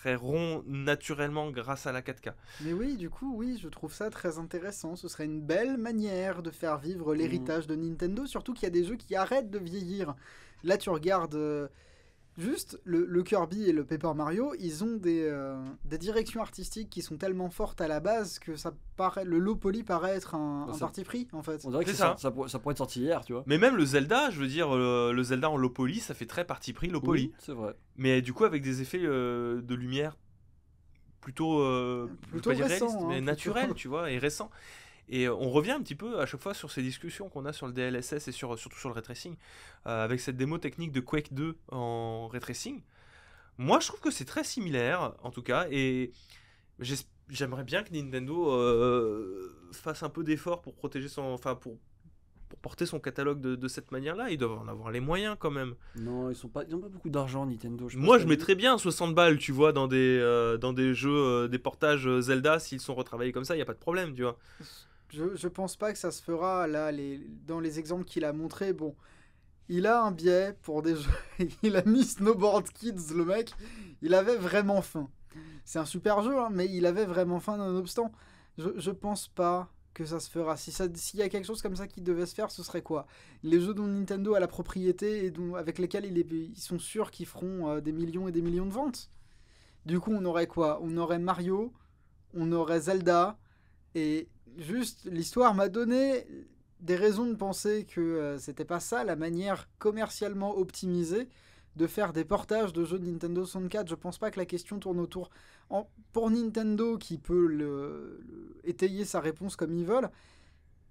très ronds naturellement grâce à la 4K. Mais oui, du coup, oui, je trouve ça très intéressant. Ce serait une belle manière de faire vivre l'héritage de Nintendo, surtout qu'il y a des jeux qui arrêtent de vieillir. Là, tu regardes juste le Kirby et le Paper Mario, ils ont des directions artistiques qui sont tellement fortes à la base que le low poly paraît être un Ça- parti pris, en fait. On dirait que C'est ça. Ça pourrait être sorti hier, tu vois. Mais même le Zelda, je veux dire, le Zelda en low poly, ça fait très parti pris low poly. Oui, c'est vrai. Mais du coup avec des effets de lumière plutôt, Plutôt pas dire récents, réalistes, hein, mais plutôt. naturels, tu vois, et récents. Et on revient un petit peu à chaque fois sur ces discussions qu'on a sur le DLSS et surtout sur le ray tracing, avec cette démo technique de Quake 2 en ray tracing. Moi, je trouve que c'est très similaire, en tout cas, et j'aimerais bien que Nintendo fasse un peu d'effort pour protéger pour porter son catalogue de cette manière-là. Ils doivent en avoir les moyens quand même. Non, ils ont pas beaucoup d'argent, Nintendo. pense Moi, je que- mettrais bien 60 balles, tu vois, dans des jeux, des portages Zelda, s'ils sont retravaillés comme ça, il n'y a pas de problème, tu vois. Je pense pas que ça se fera. Là, dans les exemples qu'il a montrés, bon, il a un biais pour des jeux. Il a mis Snowboard Kids, le mec. Il avait vraiment faim. C'est un super jeu, hein, mais il avait vraiment faim nonobstant. Je pense pas que ça se fera. S'il y a quelque chose comme ça qui devait se faire, ce serait quoi ? Les jeux dont Nintendo a la propriété et avec lesquels ils sont sûrs qu'ils feront des millions et des millions de ventes. Du coup, on aurait quoi ? On aurait Mario, on aurait Zelda, et juste l'histoire m'a donné des raisons de penser que c'était pas ça la manière commercialement optimisée de faire des portages de jeux de Nintendo 64. Je pense pas que la question tourne autour. Pour Nintendo, qui peut étayer sa réponse comme ils veulent,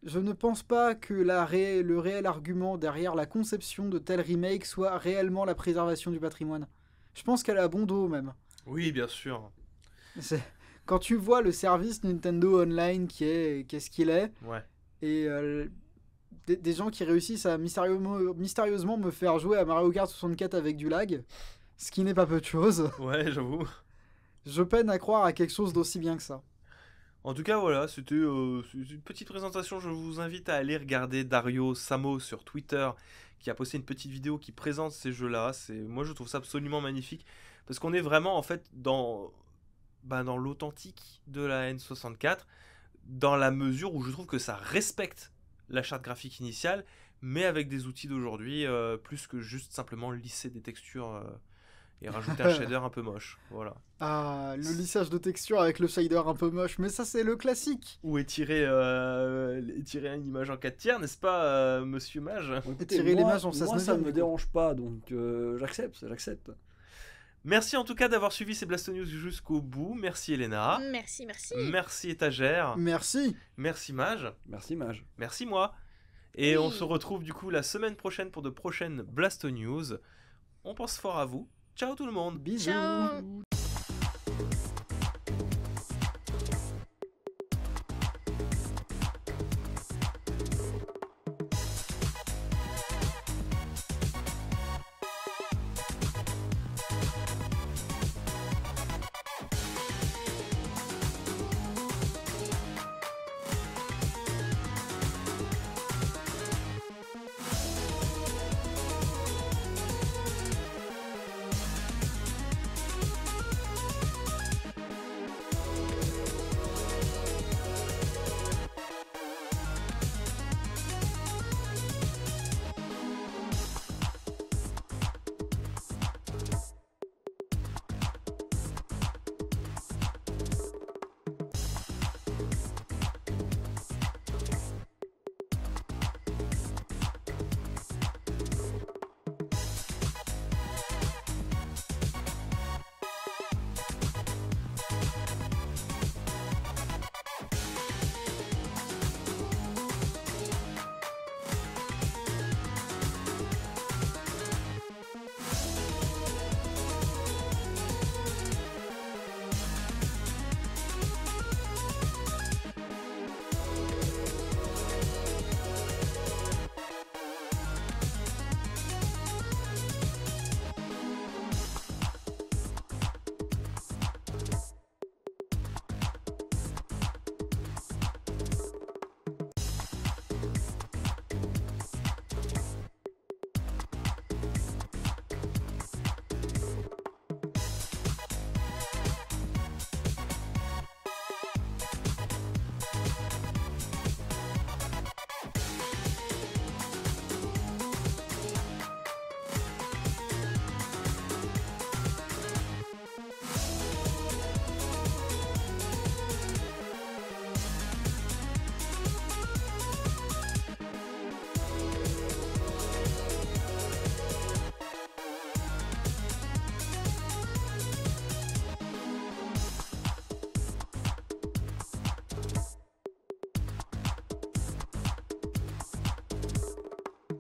je ne pense pas que le réel argument derrière la conception de tel remake soit réellement la préservation du patrimoine. Je pense qu'elle a bon dos même. Oui, bien sûr. Quand tu vois le service Nintendo Online qui est ce qu'il est, Ouais. et des gens qui réussissent à mystérieusement me faire jouer à Mario Kart 64 avec du lag, ce qui n'est pas peu de choses, Ouais, j'avoue. je peine à croire à quelque chose d'aussi bien que ça. En tout cas, voilà, c'était une petite présentation. Je vous invite à aller regarder Dario Samo sur Twitter, qui a posté une petite vidéo qui présente ces jeux-là. Moi, je trouve ça absolument magnifique, parce qu'on est vraiment, en fait, dans l'authentique de la N64, dans la mesure où je trouve que ça respecte la charte graphique initiale, mais avec des outils d'aujourd'hui, plus que juste simplement lisser des textures et rajouter un shader un peu moche. Voilà. Ah, le lissage de texture avec le shader un peu moche, mais ça c'est le classique. Ou étirer une image en 4 tiers, n'est-ce pas, monsieur Mage? Bon, écoutez, tirer les mages en moi, 16 ça ne neuvième, me du coup. dérange pas, donc j'accepte. Merci en tout cas d'avoir suivi ces Blast News jusqu'au bout. Merci Elena. Merci, merci. Merci Étagère. Merci. Merci Mage. Merci, Mage. Merci moi. Et Oui. on se retrouve du coup la semaine prochaine pour de prochaines Blast News. On pense fort à vous. Ciao tout le monde. Bisous. Ciao.